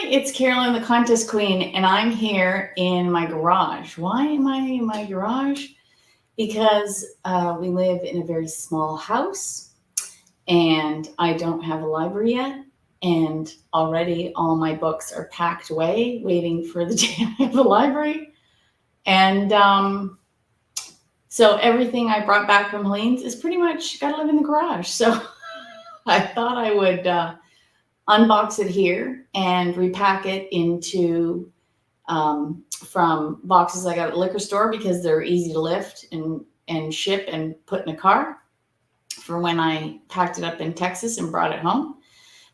it's Carolyn, the Contest Queen, and I'm here in my garage. Why am I in my garage? Because we live in a very small house, and I don't have a library yet, and already all my books are packed away, waiting for the day I have a library. And so everything I brought back from Helene's is pretty much got to live in the garage. So I thought I would unbox it here and repack it into from boxes I got at the liquor store because they're easy to lift and ship and put in a car for when I packed it up in Texas and brought it home.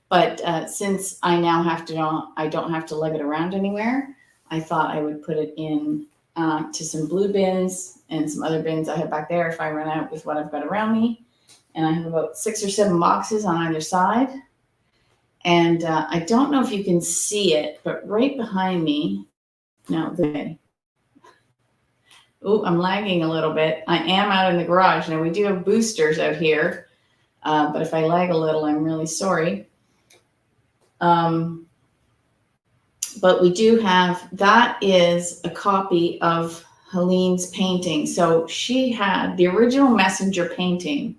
But since I now I don't have to lug it around anywhere, I thought I would put it in to some blue bins and some other bins I have back there if I run out with what I've got around me. And I have about 6 or 7 boxes on either side. And I don't know if you can see it, but right behind me, I'm lagging a little bit. I am out in the garage. Now we do have boosters out here, but if I lag a little, I'm really sorry. But we do have, that is a copy of Helene's painting. So she had the original Messenger painting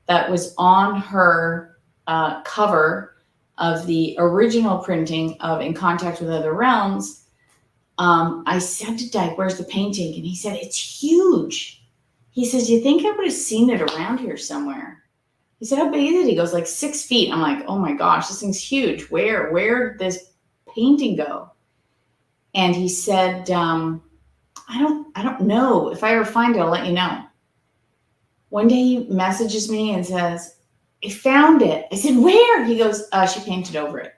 that was on her cover of the original printing of In Contact with Other Realms. I said to Dyke, where's the painting? And he said, it's huge. He says, you think I would have seen it around here somewhere? He said, how big is it? He goes, like 6 feet. I'm like, oh my gosh, this thing's huge. Where did this painting go? And he said, I don't know. If I ever find it, I'll let you know. One day he messages me and says, I found it. I said, where? He goes, she painted over it.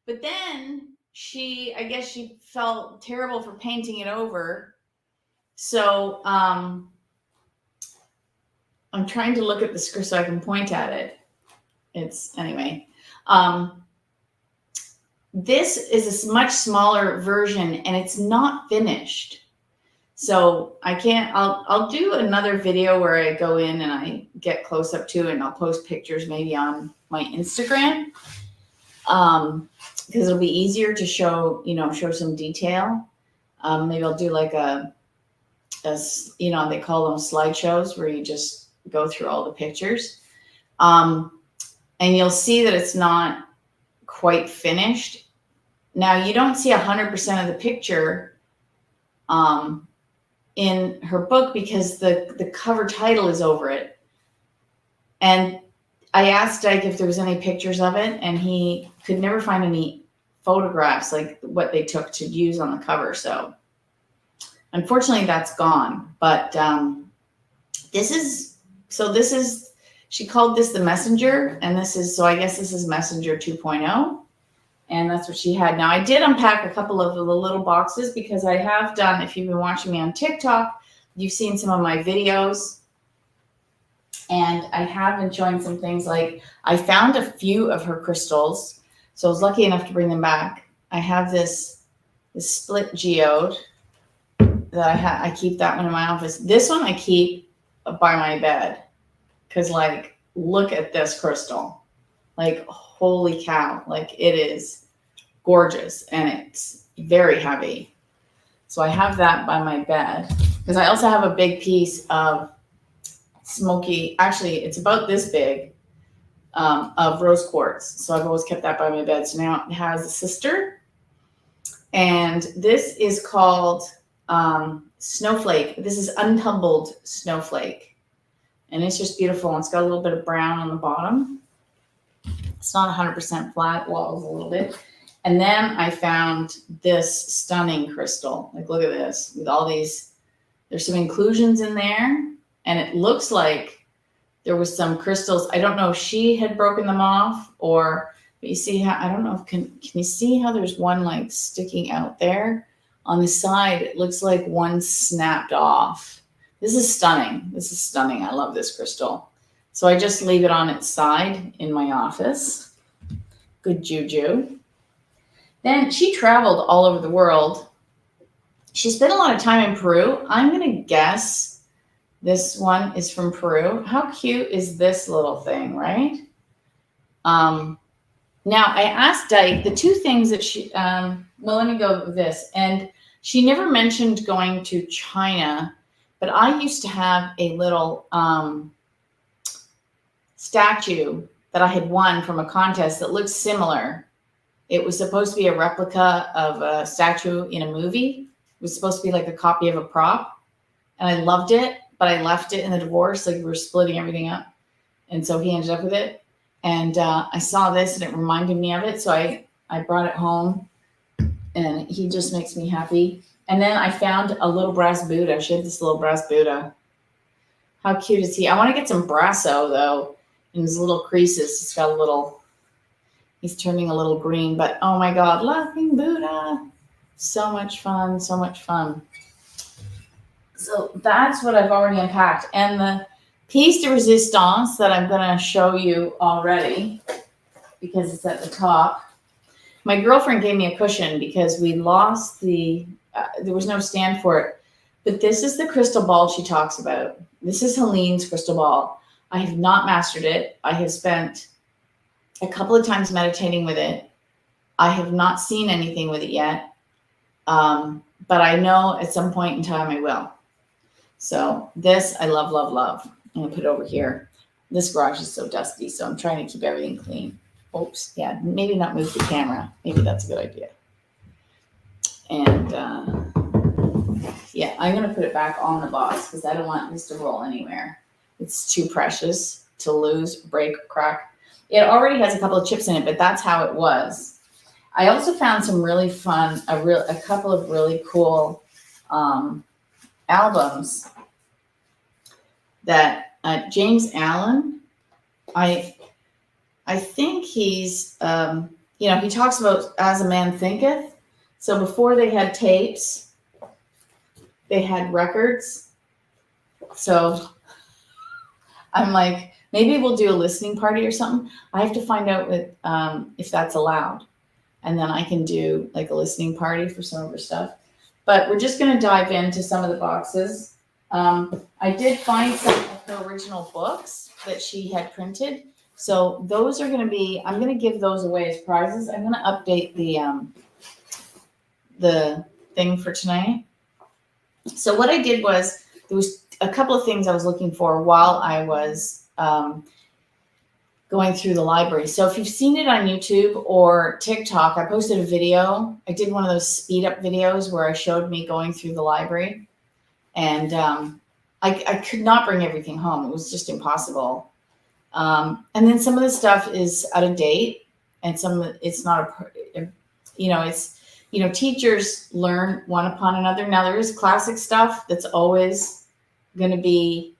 But then I guess she felt terrible for painting it over. So I'm trying to look at the script so I can point at it. Anyway. This is a much smaller version and it's not finished. So I'll do another video where I go in and I get close up to it and I'll post pictures maybe on my Instagram. Because it'll be easier to show some detail. Maybe I'll do like they call them slideshows where you just go through all the pictures. And you'll see that it's not quite finished. Now you don't see 100% of the picture in her book because the cover title is over it. And I asked Dyke if there was any pictures of it, and he could never find any photographs like what they took to use on the cover. So unfortunately that's gone. But she called this the Messenger, and I guess this is Messenger 2.0. And that's what she had. Now I did unpack a couple of the little boxes because I have done, if you've been watching me on TikTok, you've seen some of my videos. And I have been showing some things like I found a few of her crystals. So I was lucky enough to bring them back. I have this split geode that I keep that one in my office. This one I keep by my bed because look at this crystal. Holy cow. It is gorgeous and it's very heavy. So I have that by my bed because I also have a big piece of smoky, actually it's about this big, of rose quartz. So I've always kept that by my bed. So now it has a sister, and this is called Snowflake. This is untumbled snowflake, and it's just beautiful. It's got a little bit of brown on the bottom. It's not 100% flat, walls a little bit. And then I found this stunning crystal. Look at this with all these. There's some inclusions in there. And it looks like there was some crystals. I don't know if she had broken them off but you see how, I don't know if, can you see how there's one sticking out there on the side? It looks like one snapped off. This is stunning. I love this crystal. So I just leave it on its side in my office. Good juju. Then she traveled all over the world. She spent a lot of time in Peru. I'm going to guess This one is from Peru. How cute is this little thing, right? Now I asked Dyke the two things that she, well, let me go with this. And she never mentioned going to China, but I used to have a little statue that I had won from a contest that looked similar. It was supposed to be a replica of a statue in a movie. It was supposed to be like a copy of a prop. And I loved it, but I left it in the divorce. Like we were splitting everything up. And so he ended up with it. And I saw this and it reminded me of it. So I brought it home and he just makes me happy. And then I found a little brass Buddha. She had this little brass Buddha. How cute is he? I want to get some brasso though in his little creases. He's got a little, he's turning a little green, but oh my God, laughing Buddha. So much fun, so much fun. So that's what I've already unpacked. And the piece de resistance that I'm going to show you already, because it's at the top. My girlfriend gave me a cushion because we lost there was no stand for it. But this is the crystal ball she talks about. This is Helene's crystal ball. I have not mastered it. I have spent a couple of times meditating with it. I have not seen anything with it yet. But I know at some point in time I will. So this I love, love, love. I'm going to put it over here. This garage is so dusty, so I'm trying to keep everything clean. Oops, yeah, maybe not move the camera. Maybe that's a good idea. And yeah, I'm going to put it back on the box because I don't want this to roll anywhere. It's too precious to lose, break, crack. It already has a couple of chips in it, but that's how it was. I also found some really fun, a couple of really cool albums that James Allen, I think he's, he talks about As a Man Thinketh. So before they had tapes, they had records. So I'm like, maybe we'll do a listening party or something. I have to find out if that's allowed. And then I can do like a listening party for some of her stuff. But we're just going to dive into some of the boxes. I did find some of her original books that she had printed. So those are going to be, I'm going to give those away as prizes. I'm going to update the thing for tonight. So what I did was, there was a couple of things I was looking for while I was going through the library. So if you've seen it on YouTube or TikTok, I posted a video. I did one of those speed up videos where I showed me going through the library. And I could not bring everything home. It was just impossible. And then some of the stuff is out of date, and some of it's not teachers learn one upon another. Now there is classic stuff that's always going to be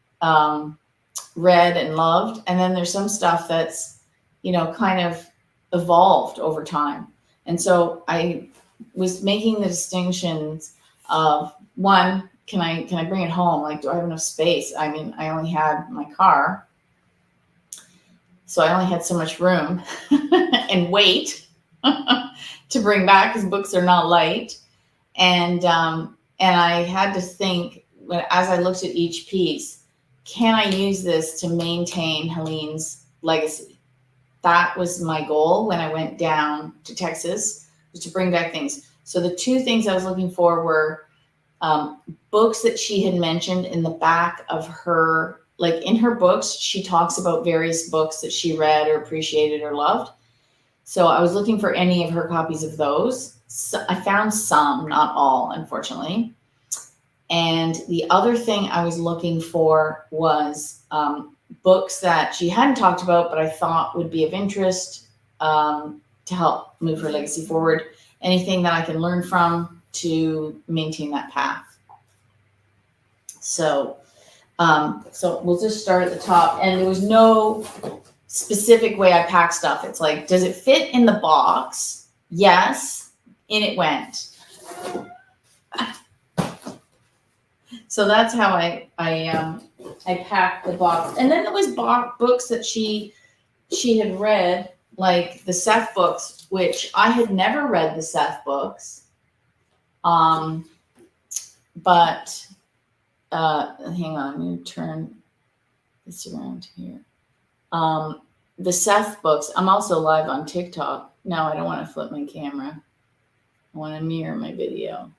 read and loved, and then there's some stuff that's kind of evolved over time. And so I was making the distinctions of, one, can I bring it home? Like, do I have enough space? I mean, I only had my car, so I only had so much room and weight to bring back, because books are not light. And I had to think, as I looked at each piece, can I use this to maintain Helene's legacy? That was my goal when I went down to Texas, was to bring back things. So the two things I was looking for were books that she had mentioned in the back of her, like in her books, she talks about various books that she read or appreciated or loved. So I was looking for any of her copies of those. So I found some, not all, unfortunately. And the other thing I was looking for was books that she hadn't talked about, but I thought would be of interest to help move her legacy forward. Anything that I can learn from to maintain that path. So we'll just start at the top. And there was no specific way I pack stuff. It's like, does it fit in the box? Yes. In it went. So that's how I packed the box. And then there was books that she had read, like the Seth books, which I had never read the Seth books. But hang on, I'm going to turn this around here. The Seth books. I'm also live on TikTok. No, I don't want to flip my camera. I want to mirror my video.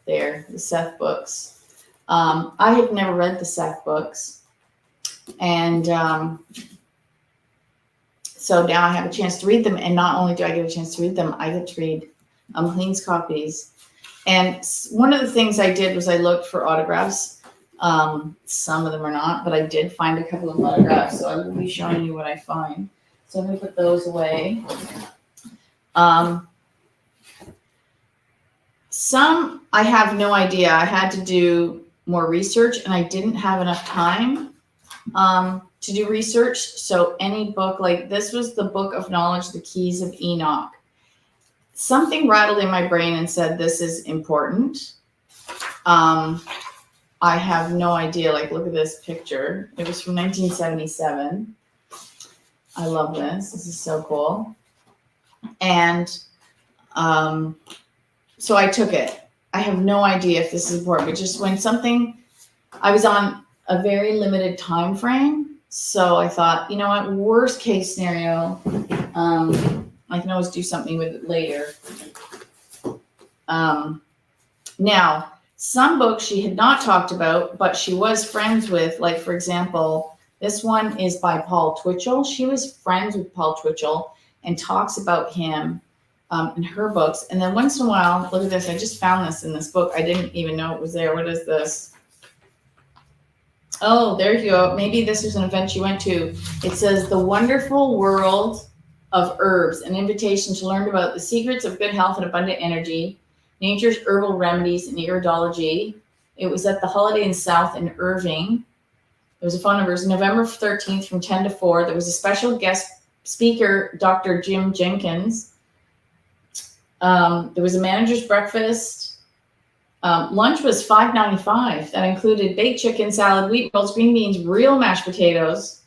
There, the Seth books. I have never read the Seth books. And so now I have a chance to read them. And not only do I get a chance to read them, I get to read Helene's copies. And one of the things I did was I looked for autographs. Some of them are not, but I did find a couple of autographs. So I will be showing you what I find. So I'm going to put those away. Some I have no idea. I had to do more research and I didn't have enough time to do research. So any book, like this was the Book of Knowledge, The Keys of Enoch. Something rattled in my brain and said, this is important. I have no idea. Like, look at this picture. It was from 1977. I love this. This is so cool. And so I took it. I have no idea if this is important, but just when something, I was on a very limited time frame. So I thought, you know what, worst case scenario, I can always do something with it later. Now, some books she had not talked about, but she was friends with, like, for example, this one is by Paul Twitchell. She was friends with Paul Twitchell and talks about him in her books. And then once in a while, look at this. I just found this in this book. I didn't even know it was there. What is this? Oh, there you go. Maybe this was an event you went to. It says The Wonderful World of Herbs, an invitation to learn about the secrets of good health and abundant energy, nature's herbal remedies and iridology. It was at the Holiday Inn South in Irving. There was a phone number. It was November 13th from 10 to 4. There was a special guest speaker, Dr. Jim Jenkins. There was a manager's breakfast. Lunch was $5.95. That included baked chicken, salad, wheat rolls, green beans, real mashed potatoes,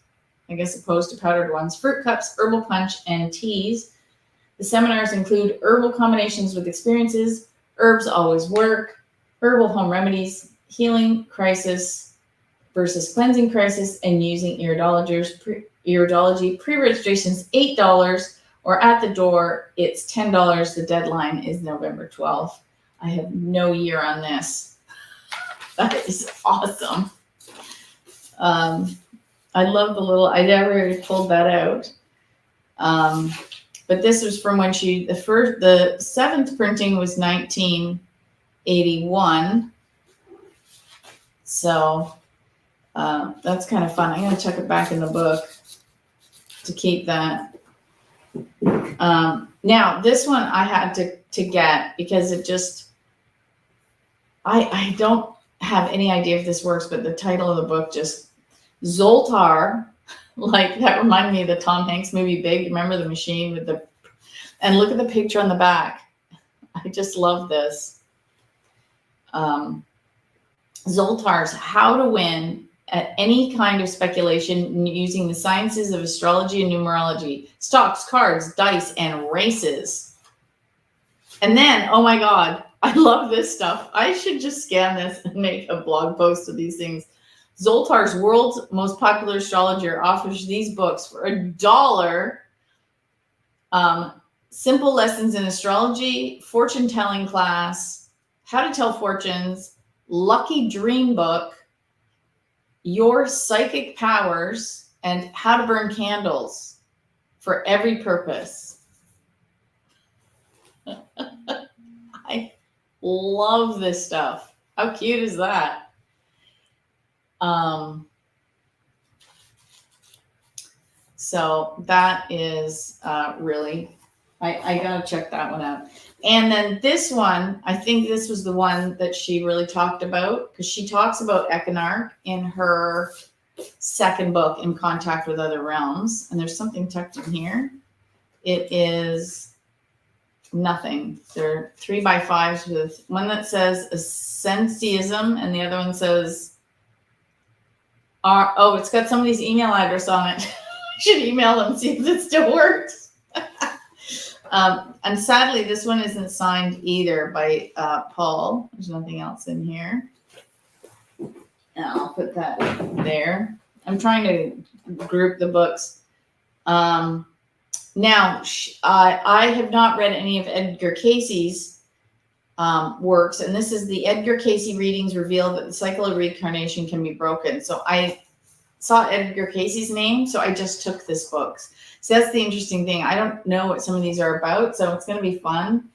I guess opposed to powdered ones, fruit cups, herbal punch, and teas. The seminars include herbal combinations with experiences, herbs always work, herbal home remedies, healing crisis versus cleansing crisis, and using iridology. Pre-registration's $8, or at the door, it's $10. The deadline is November 12th. I have no year on this. That is awesome. I love the little, I never pulled that out. But this was from when the seventh printing was 1981. So that's kind of fun. I'm going to check it back in the book to keep that. Now, this one I had to get because it just, I don't have any idea if this works, but the title of the book just, Zoltar, like that reminded me of the Tom Hanks movie Big. Remember the machine with the, and look at the picture on the back. I just love this. Zoltar's How to Win at Any Kind of Speculation Using the Sciences of Astrology and Numerology, Stocks, Cards, Dice, and Races. And then, oh my God, I love this stuff. I should just scan this and make a blog post of these things. Zoltar's World's Most Popular Astrologer offers these books for $1. Simple Lessons in Astrology, Fortune Telling Class, How to Tell Fortunes, Lucky Dream Book, Your Psychic Powers, and How to Burn Candles for Every Purpose. I love this stuff. How cute is that? So that is really, I gotta check that one out. And then this one, I think this was the one that she really talked about because she talks about Echinarch in her second book, In Contact with Other Realms. And there's something tucked in here. It is nothing. They're 3x5s with one that says Ascensiism and the other one says, oh, it's got somebody's email address on it. I should email them, see if it still works. And sadly, this one isn't signed either by Paul. There's nothing else in here. And I'll put that there. I'm trying to group the books. Now, I have not read any of Edgar Casey's works, and this is the Edgar Casey readings reveal that the cycle of reincarnation can be broken. So I saw Edgar Casey's name, so I just took this book. So that's the interesting thing. I don't know what some of these are about, so it's going to be fun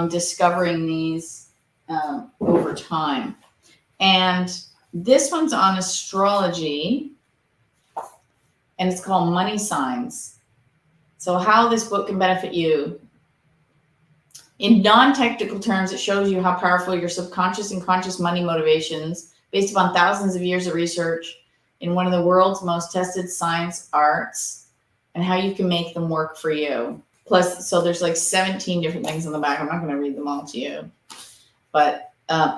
discovering these over time. And this one's on astrology, and it's called Money Signs. So how this book can benefit you. In non-technical terms, it shows you how powerful your subconscious and conscious money motivations, based upon thousands of years of research in one of the world's most tested science arts, and how you can make them work for you. Plus, so there's like 17 different things on the back. I'm not going to read them all to you, but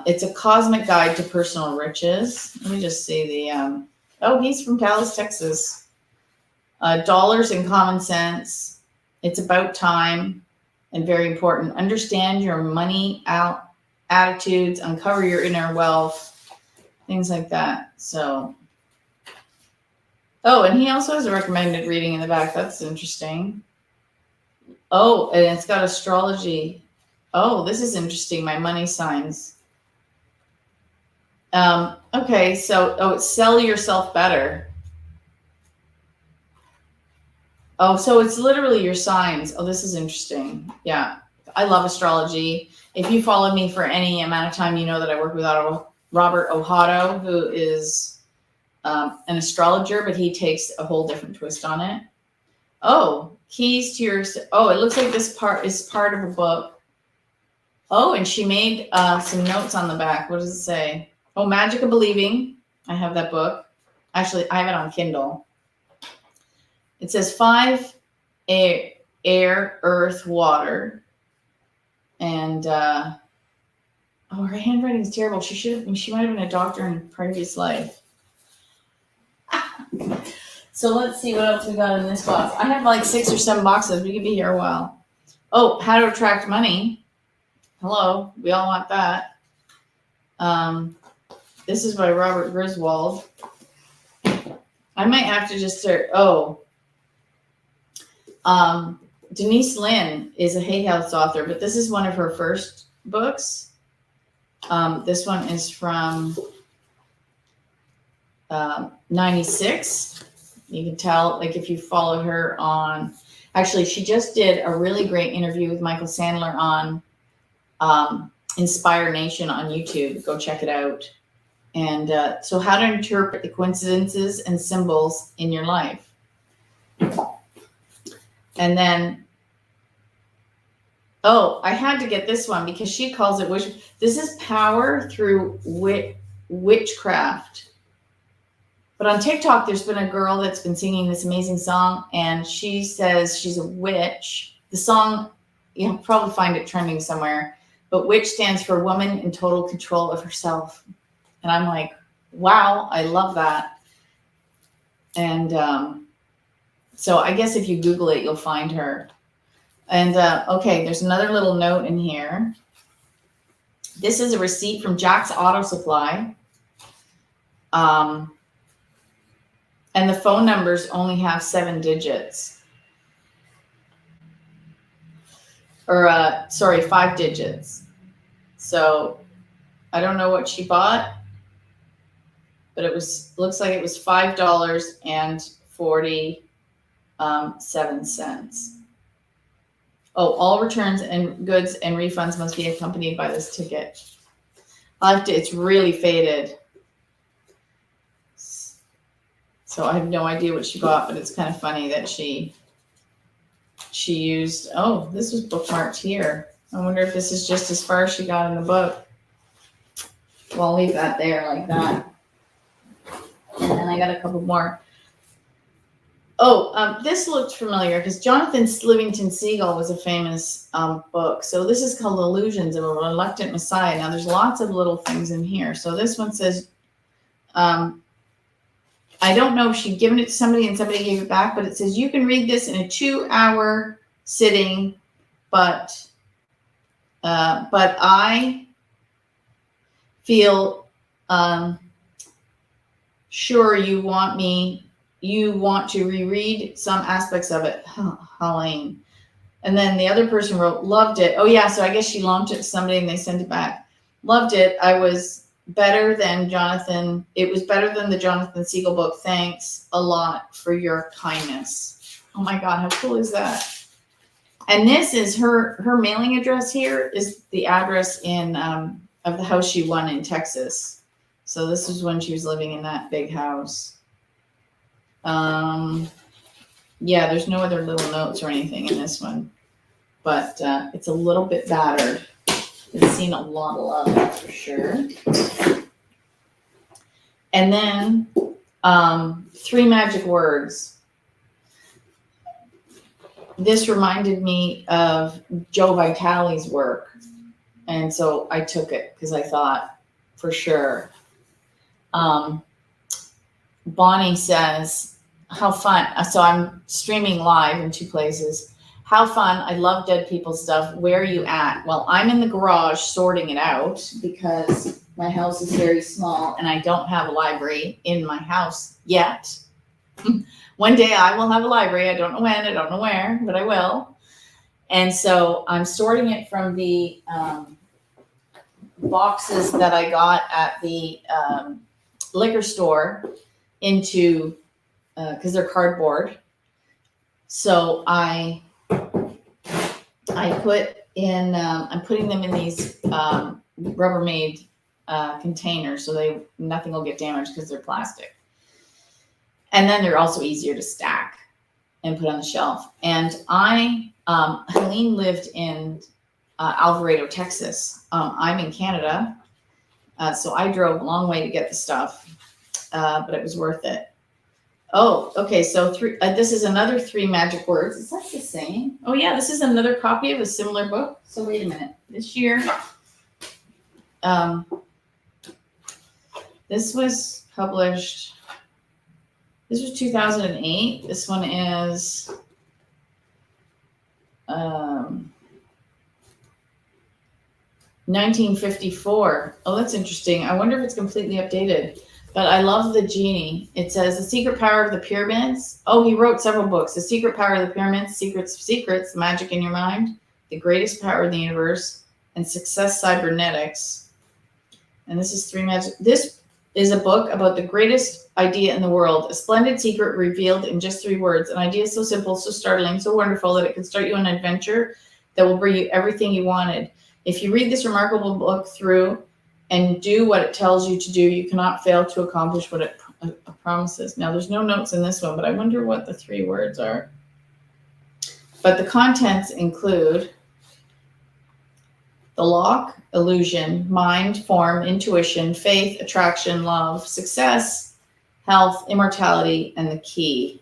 it's a cosmic guide to personal riches. Let me just see the, oh, he's from Dallas, Texas. Dollars and Common Sense. It's about time and very important. Understand your money attitudes, uncover your inner wealth, things like that. So, oh, and he also has a recommended reading in the back. That's interesting. Oh, and it's got astrology. Oh, this is interesting. My money signs. Okay, so, oh, it's sell yourself better. Oh, so it's literally your signs. Oh, this is interesting. Yeah, I love astrology. If you follow me for any amount of time, you know that I work with Robert Ohado, who is an astrologer, but he takes a whole different twist on it. Oh, keys to your... Oh, it looks like this part is part of a book. Oh, and she made some notes on the back. What does it say? Oh, Magic of Believing. I have that book. Actually, I have it on Kindle. It says 5 air, earth, water. And, oh, her handwriting is terrible. She might have been a doctor in a previous life. So let's see what else we got in this box. I have like 6 or 7 boxes. We could be here a while. Oh, How to Attract Money. Hello. We all want that. This is by Robert Griswold. I might have to just start. Oh. Denise Lynn is a Hay House author, but this is one of her first books. This one is from 96. You can tell, like, if you follow her on, actually, she just did a really great interview with Michael Sandler on Inspire Nation on YouTube. Go check it out. And so how to interpret the coincidences and symbols in your life. And then, oh, I had to get this one because she calls it this is power through witchcraft. But on TikTok, there's been a girl that's been singing this amazing song, and she says she's a witch. The song, you'll probably find it trending somewhere, but witch stands for woman in total control of herself. And I'm like, wow, I love that. And so I guess if you Google it, you'll find her. And okay, there's another little note in here. This is a receipt from Jack's Auto Supply. And the phone numbers only have 7 digits. Or, sorry, 5 digits. So I don't know what she bought, but it looks like it was $5.47. Oh, all returns and goods and refunds must be accompanied by this ticket. It's really faded. So I have no idea what she bought, but it's kind of funny that she used, oh, this was bookmarked here. I wonder if this is just as far as she got in the book. Well, I'll leave that there like that. And then I got a couple more. Oh, this looked familiar because Jonathan Livingston Seagull was a famous book. So this is called Illusions of a Reluctant Messiah. Now there's lots of little things in here. So this one says, I don't know if she'd given it to somebody and somebody gave it back, but it says you can read this in a 2-hour sitting, but I feel Sure, you want to reread some aspects of it, Helene. And then the other person wrote, loved it. Oh yeah, so I guess she launched it to somebody and they sent it back. Loved it. It was better than the Jonathan Siegel book. Thanks a lot for your kindness. Oh my God, how cool is that? And this is her mailing address. Here is the address of the house she won in Texas. So this is when she was living in that big house. Yeah, there's no other little notes or anything in this one, but it's a little bit battered. It's seen a lot of love, that's for sure. And then 3 magic words. This reminded me of Joe Vitale's work. And so I took it because I thought for sure. Bonnie says, how fun. So I'm streaming live in 2 places. How fun. I love dead people stuff. Where are you at? Well, I'm in the garage sorting it out because my house is very small and I don't have a library in my house yet. One day I will have a library. I don't know when, I don't know where, but I will. And so I'm sorting it from the boxes that I got at the liquor store into, because they're cardboard. So I put in, I'm putting them in these Rubbermaid containers so nothing will get damaged because they're plastic. And then they're also easier to stack and put on the shelf. And Helene lived in Alvarado, Texas. I'm in Canada. So I drove a long way to get the stuff, but it was worth it. Oh, okay. So this is another 3 magic words. Is that the same? Oh yeah, this is another copy of a similar book. So wait a minute. This year, this was published. This was 2008. This one is 1954. Oh, that's interesting. I wonder if it's completely updated. But I love the genie. It says The Secret Power of the Pyramids. Oh, he wrote several books. The Secret Power of the Pyramids, Secrets of Secrets, Magic in Your Mind, The Greatest Power in the Universe, and Success Cybernetics. And this is 3 magic. This is a book about the greatest idea in the world, a splendid secret revealed in just 3 words. An idea so simple, so startling, so wonderful that it can start you on an adventure that will bring you everything you wanted. If you read this remarkable book through and do what it tells you to do, you cannot fail to accomplish what it promises. Now, there's no notes in this one, but I wonder what the 3 words are. But the contents include the lock, illusion, mind, form, intuition, faith, attraction, love, success, health, immortality, and the key.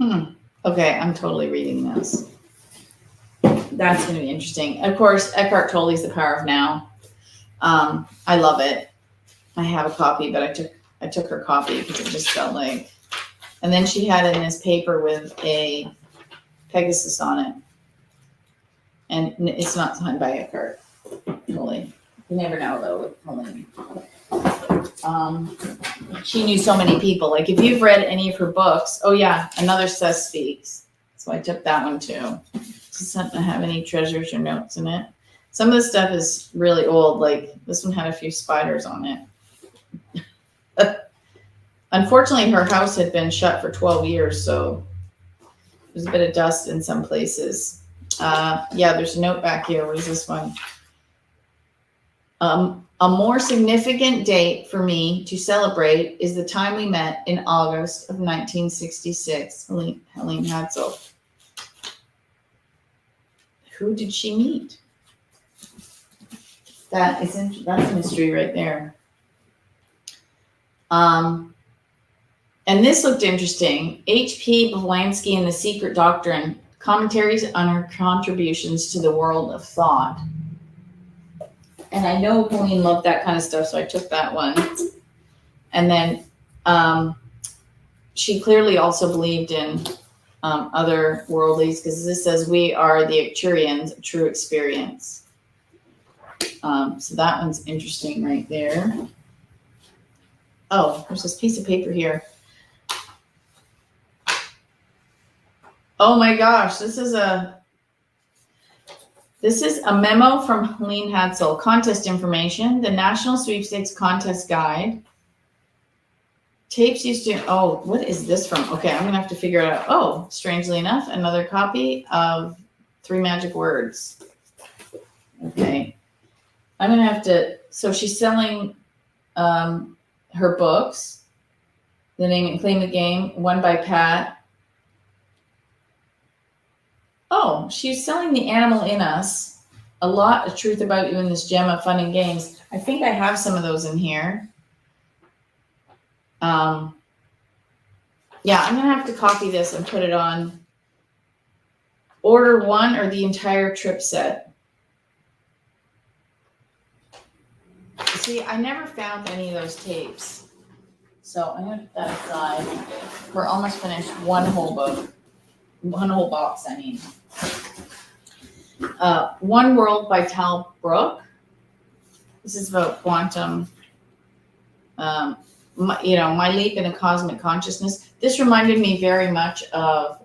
Okay, I'm totally reading this. That's going to be interesting. Of course, Eckhart Tolle's The Power of Now. I love it. I have a copy, but I took her copy because it just felt like. And then she had in this paper with a Pegasus on it. And it's not signed by Eckhart Tolle. You never know though with Helene. She knew so many people. Like if you've read any of her books, oh yeah, another Seth Speaks. So I took that one too. Doesn't have any treasures or notes in it. Some of the stuff is really old. Like this one had a few spiders on it. Unfortunately, her house had been shut for 12 years, so there's a bit of dust in some places. Yeah, there's a note back here. What is this one? A more significant date for me to celebrate is the time we met in August of 1966. Helene Hadsell. Who did she meet? That's a mystery right there. And this looked interesting. H.P. Blavatsky and the Secret Doctrine, commentaries on her contributions to the world of thought. And I know Helene loved that kind of stuff, so I took that one. And then she clearly also believed in other worldlies, because this says we are the Arcturians of true experience. So that one's interesting right there. Oh, there's this piece of paper here. Oh my gosh, this is a memo from Helene Hadsell. Contest information, the National Sweepstakes Contest Guide. Tapes used to, oh, what is this from? Okay, I'm gonna have to figure it out. Oh, strangely enough, another copy of 3 Magic Words. Okay, I'm gonna have to, so she's selling her books, The Name and Claim the Game, One by Pat. Oh, she's selling The Animal in Us, A Lot of Truth About You in This Gem of Fun and Games. I think I have some of those in here. Yeah, I'm gonna have to copy this and put it on. Order one or the entire trip set. See, I never found any of those tapes. So I'm gonna put that aside. We're almost finished one whole book. One whole box, I mean. One World by Tal Brook. This is about quantum, my leap into cosmic consciousness. This reminded me very much of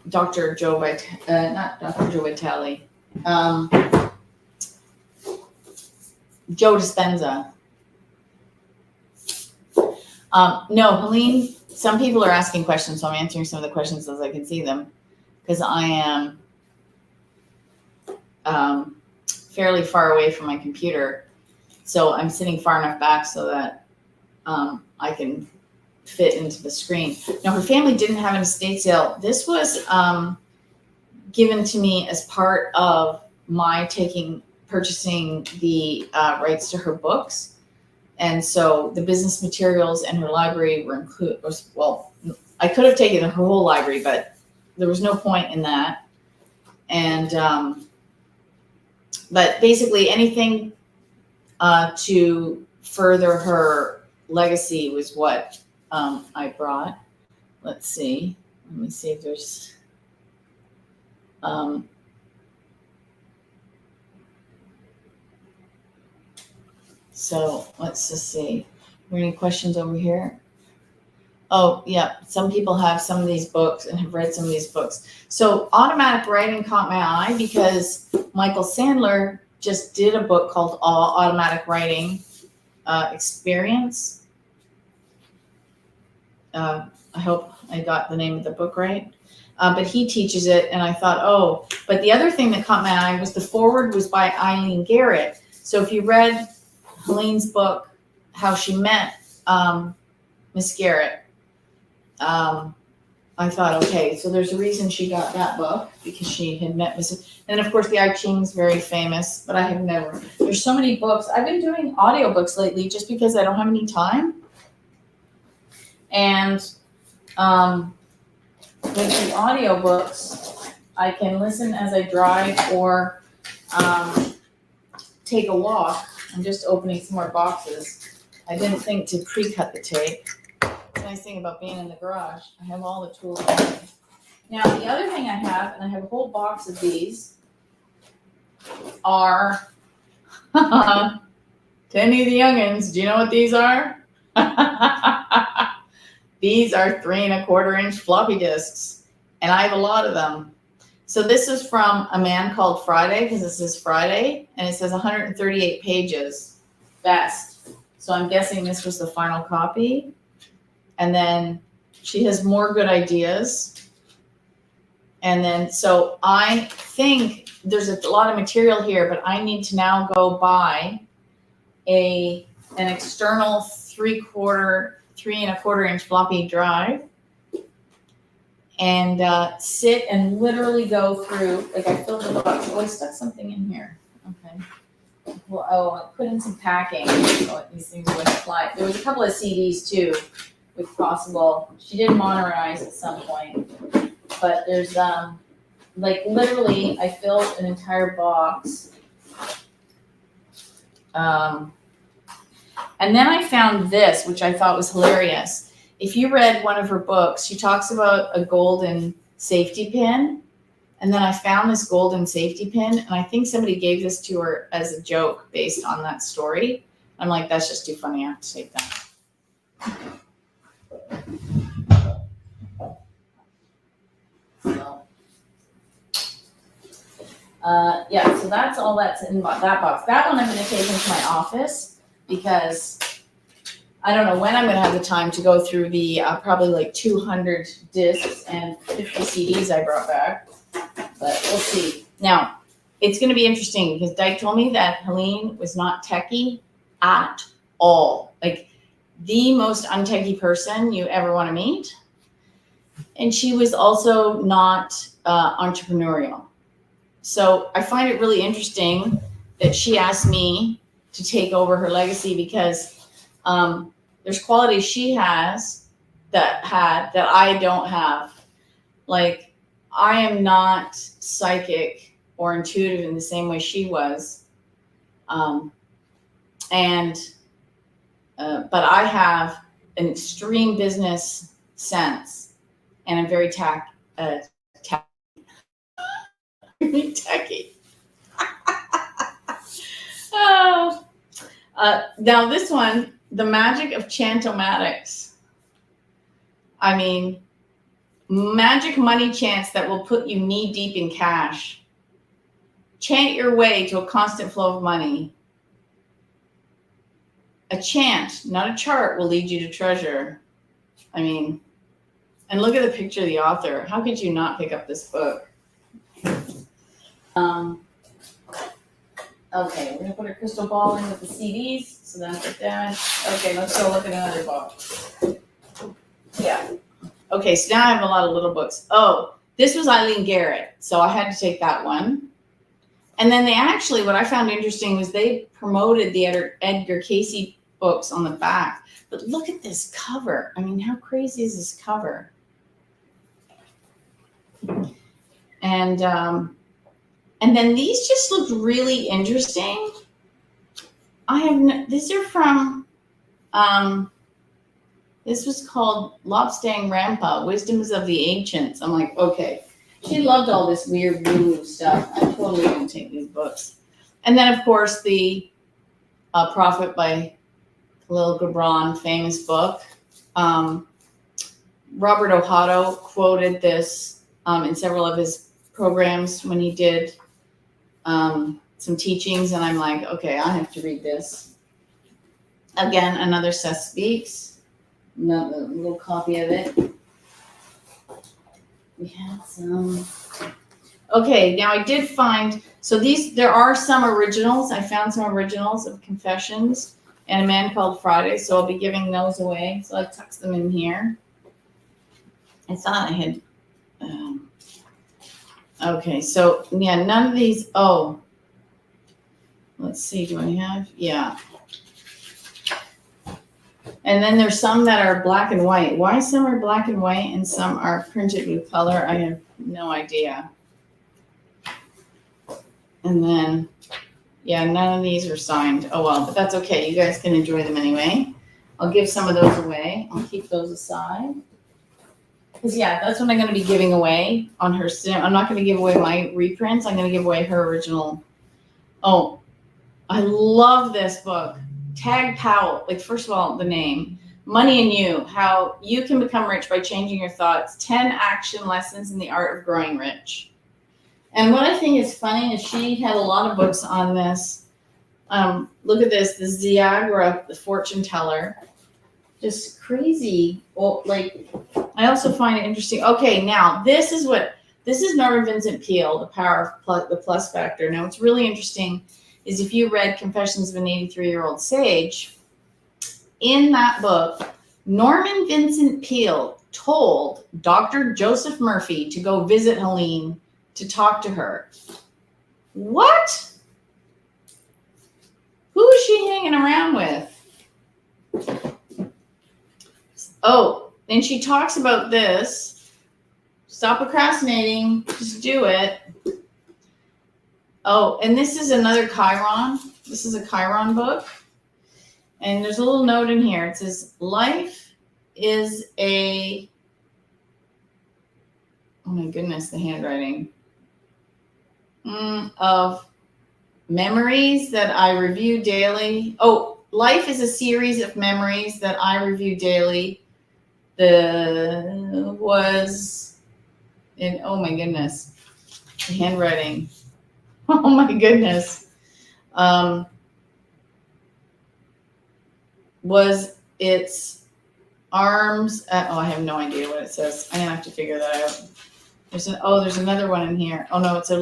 Dr. Joe Vitale, not Dr. Joe Vitale, Joe Dispenza. No, Helene, some people are asking questions, so I'm answering some of the questions as I can see them, because I am fairly far away from my computer. So I'm sitting far enough back so that I can fit into the screen. Now, her family didn't have an estate sale. This was given to me as part of my purchasing the rights to her books. And so the business materials and her library were included. Well, I could have taken her whole library, but there was no point in that. And but basically anything to further her legacy was what I brought. Let's see. Let me see if there's so let's just see. Are there any questions over here? Oh, yeah. Some people have some of these books and have read some of these books. So automatic writing caught my eye because Michael Sandler just did a book called Automatic Writing Experience. I hope I got the name of the book right. But he teaches it, and I thought, oh. But the other thing that caught my eye was the foreword was by Eileen Garrett. So if you read Helene's book, How She Met Miss Garrett, I thought, okay, so there's a reason she got that book, because she had met Miss. And of course, the I Ching's very famous, but I have never. There's so many books. I've been doing audiobooks lately just because I don't have any time. And with the audiobooks, I can listen as I drive or take a walk. I'm just opening some more boxes. I didn't think to pre-cut the tape. The nice thing about being in the garage, I have all the tools. Now, the other thing I have, and I have a whole box of these, are Tenny the Youngins. Do you know what these are? These are 3 1/4 inch floppy disks, and I have a lot of them. So this is from A Man Called Friday, because this is Friday, and it says 138 pages, best. So I'm guessing this was the final copy. And then she has more good ideas. And then, so I think there's a lot of material here, but I need to now go buy an external 3 1/4 inch floppy drive and sit and literally go through, like I filled the box. Oh, I stuck something in here. Okay. Well, oh, I put in some packing so these things wouldn't fly. There was a couple of CDs too, with possible. She did monorize at some point, but there's like literally I filled an entire box. And then I found this, which I thought was hilarious. If you read one of her books, she talks about a golden safety pin. And then I found this golden safety pin, and I think somebody gave this to her as a joke based on that story. I'm like, that's just too funny. I have to take that. So, yeah, so that's all that's in that box. That one I'm going to take into my office because I don't know when I'm going to have the time to go through the probably like 200 discs and 50 CDs I brought back. But we'll see. Now, it's going to be interesting because Dyke told me that Helene was not techie at all. Like the most untechie person you ever want to meet. And she was also not entrepreneurial. So I find it really interesting that she asked me to take over her legacy because there's qualities she has that I don't have. Like, I am not psychic or intuitive in the same way she was. But I have an extreme business sense, and I'm very techie. Oh. Now this one, the magic of chantomatics. I mean, magic money chants that will put you knee deep in cash. Chant your way to a constant flow of money. A chant, not a chart, will lead you to treasure. I mean, and look at the picture of the author. How could you not pick up this book? Okay, we're gonna put a crystal ball in with the CDs, so that's it down. Okay, let's go look at another box. Yeah. Okay, so now I have a lot of little books. Oh, this was Eileen Garrett, so I had to take that one. And then they actually, what I found interesting was they promoted the Edgar Cayce books on the back. But look at this cover. I mean, how crazy is this cover? And then these just looked really interesting. These are from, this was called Lobstang Rampa, Wisdoms of the Ancients. I'm like, okay. She loved all this weird woo stuff. I'm totally going to take these books. And then, of course, the Prophet by Khalil Gibran, famous book. Robert Ohotto quoted this in several of his programs when he did some teachings, and I'm like, okay, I have to read this. Again, another Seth Speaks, another little copy of it. We had some. Okay, now I did find, so there are some originals. I found some originals of Confessions and A Man Called Friday, so I'll be giving those away. So I tucked them in here. I thought I had, okay, so yeah, none of these, oh, let's see, do I have, yeah. And then there's some that are black and white. Why some are black and white and some are printed with color, I have no idea. And then, yeah, none of these are signed. Oh well, but that's okay. You guys can enjoy them anyway. I'll give some of those away. I'll keep those aside. Because, yeah, that's what I'm going to be giving away on her. I'm not going to give away my reprints. I'm going to give away her original. Oh, I love this book. Tag Powell. Like, first of all, the name. Money and You. How you can become rich by changing your thoughts. 10 action lessons in the art of growing rich. And what I think is funny is she had a lot of books on this. Look at this. The Ziagra, the fortune teller. Just crazy. Well, like, I also find it interesting. Okay, now this is Norman Vincent Peale, The Power of the Plus Factor. Now, what's really interesting is if you read Confessions of an 83-Year-Old Sage, in that book, Norman Vincent Peale told Dr. Joseph Murphy to go visit Helene to talk to her. What? Who is she hanging around with? Oh, and she talks about this. Stop procrastinating. Just do it. Oh, and this is another Chiron. This is a Chiron book. And there's a little note in here. It says, life is a, oh my goodness, the handwriting. of memories that I review daily. Oh, life is a series of memories that I review daily. Oh my goodness, the handwriting. Oh my goodness. Was its arms I have no idea what it says. I'm gonna have to figure that out. There's another one in here. Oh no, it's a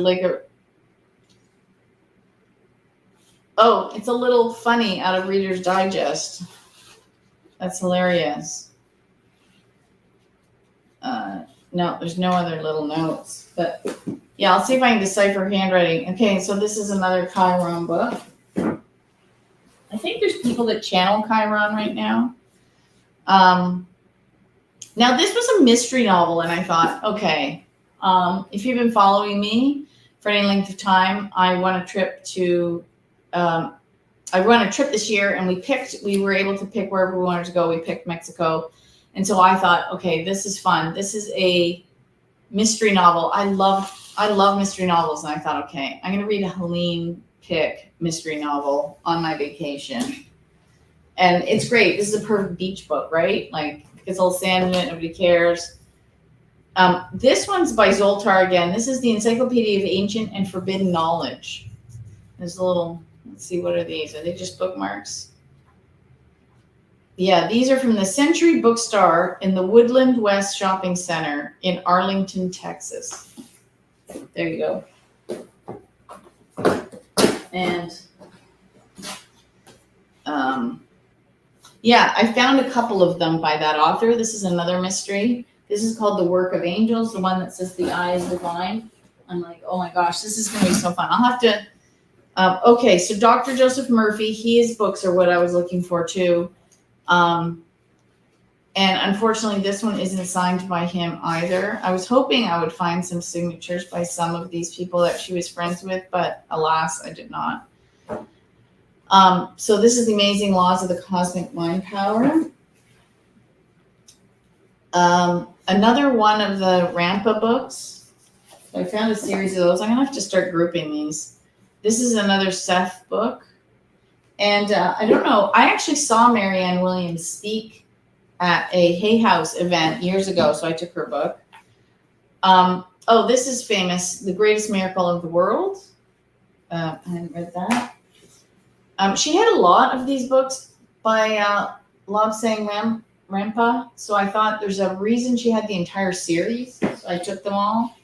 it's a little funny out of Reader's Digest. That's hilarious. No, there's no other little notes, but yeah, I'll see if I can decipher handwriting. Okay, so this is another Chiron book. I think there's people that channel Chiron right now. Now this was a mystery novel, and I thought, okay, if you've been following me for any length of time, I won a trip this year, and we were able to pick wherever we wanted to go. We picked Mexico. And so I thought, okay, this is fun. This is a mystery novel. I love mystery novels. And I thought, okay, I'm going to read a Helene pick mystery novel on my vacation. And it's great. This is a perfect beach book, right? Like, it's all sand in it. Nobody cares. This one's by Zoltar again. This is the Encyclopedia of Ancient and Forbidden Knowledge. There's a little, let's see, what are these? Are they just bookmarks? Yeah, these are from the Century Bookstore in the Woodland West Shopping Center in Arlington, Texas. There you go. And yeah, I found a couple of them by that author. This is another mystery. This is called The Work of Angels, the one that says the eye is divine. I'm like, oh my gosh, this is going to be so fun. I'll have to. Okay, so Dr. Joseph Murphy, his books are what I was looking for too. And unfortunately, this one isn't signed by him either. I was hoping I would find some signatures by some of these people that she was friends with, but alas, I did not. So this is The Amazing Laws of the Cosmic Mind Power. Another one of the Rampa books. I found a series of those. I'm going to have to start grouping these. This is another Seth book. And I don't know, I actually saw Marianne Williams speak at a Hay House event years ago, so I took her book. This is famous, The Greatest Miracle of the World. I hadn't read that. She had a lot of these books by Lobsang Rampa, so I thought there's a reason she had the entire series, so I took them all.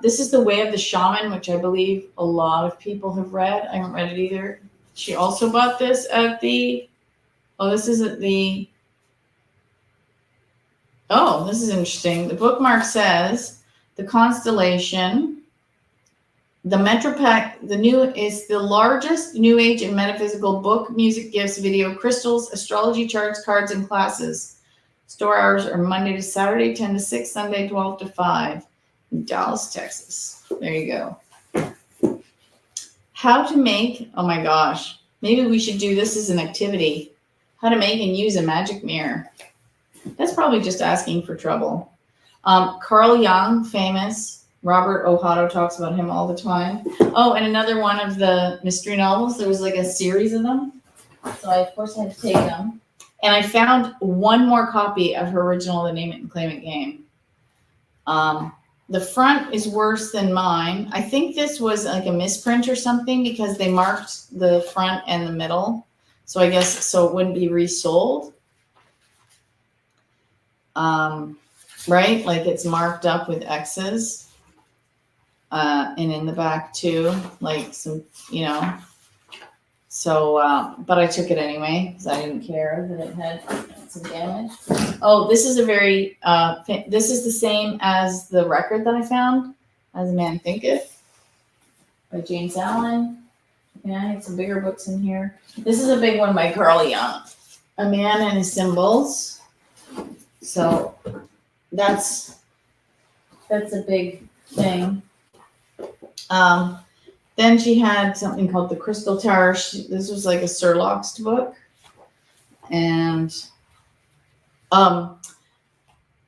This is The Way of the Shaman, which I believe a lot of people have read. I haven't read it either. She also bought this at this is interesting. The bookmark says, The Constellation, the Metropack, is the largest New Age and metaphysical book, music, gifts, video, crystals, astrology charts, cards, and classes. Store hours are Monday to Saturday, 10 to 6, Sunday, 12 to 5, in Dallas, Texas. There you go. How to make, oh my gosh, maybe we should do this as an activity. How to make and use a magic mirror. That's probably just asking for trouble. Carl Jung, famous. Robert Ohado talks about him all the time. Oh, and another one of the mystery novels. There was like a series of them. So I, of course, had to take them. And I found one more copy of her original, The Name It and Claim It game. The front is worse than mine. I think this was like a misprint or something because they marked the front and the middle. So I guess, so it wouldn't be resold. Right? Like it's marked up with X's. And in the back too, like some, so, but I took it anyway because I didn't care that it had some damage. Oh, this is this is the same as the record that I found, As a Man Thinketh, by James Allen. Yeah, I had some bigger books in here. This is a big one by Carl Jung, A Man and His Symbols. So that's a big thing. Then she had something called The Crystal Tower. This was like a Surlock's book. And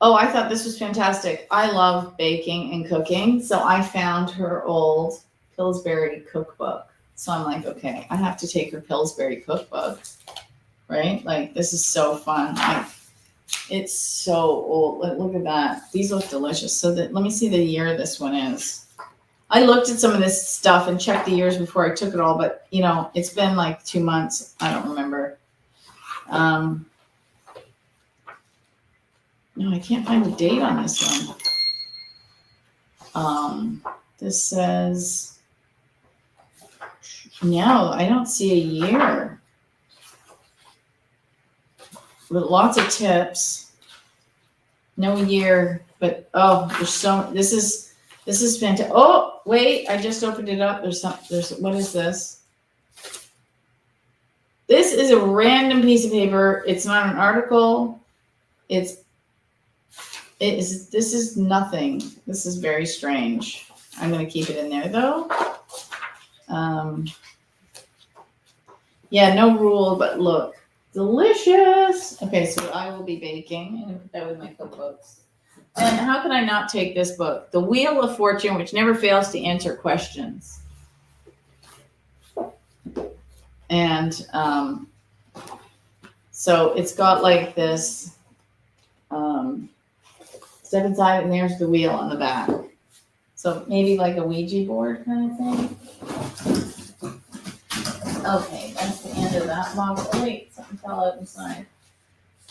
Oh, I thought this was fantastic. I love baking and cooking. So I found her old Pillsbury cookbook. So I'm like, okay, I have to take her Pillsbury cookbook, right? Like, this is so fun. It's so old. Look at that. These look delicious. So let me see the year this one is. I looked at some of this stuff and checked the years before I took it all, but you know, it's been like 2 months. I don't remember. No, I can't find the date on this one. This says, no, I don't see a year. With lots of tips. No year, but oh, this is fantastic. Oh, wait, I just opened it up. What is this? This is a random piece of paper. It's not an article. This is nothing. This is very strange. I'm going to keep it in there though. Yeah, no rule, but look, delicious. Okay, so I will be baking and put that with my cookbooks. And how can I not take this book? The Wheel of Fortune, which never fails to answer questions. And so it's got like this step inside, and there's the wheel on the back. So maybe like a Ouija board kind of thing. Okay, that's the end of that box. Oh wait, something fell out inside.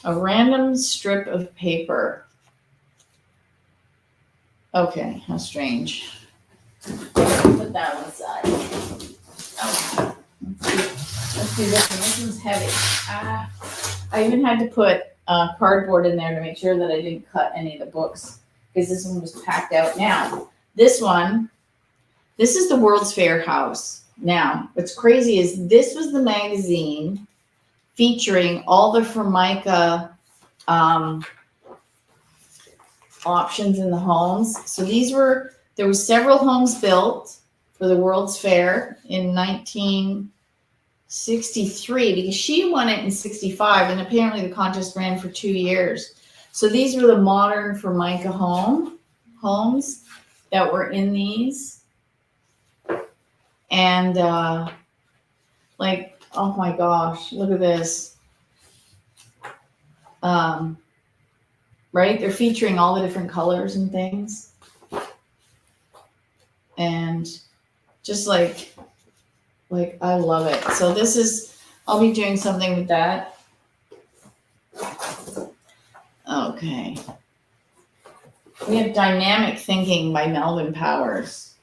A random strip of paper. Okay, how strange. Put that one aside. Okay, let's do this one. This one's heavy. I even had to put cardboard in there to make sure that I didn't cut any of the books because this one was packed out. Now, this is the World's Fair house. Now, what's crazy is this was the magazine featuring all the Formica options in the homes. So there were several homes built for the World's Fair in 1963 because she won it in 65, and apparently the contest ran for 2 years. So these were the modern Formica homes that were in these. And like, oh my gosh, look at this. Right? They're featuring all the different colors and things. And just like I love it. So I'll be doing something with that. Okay. We have Dynamic Thinking by Melvin Powers.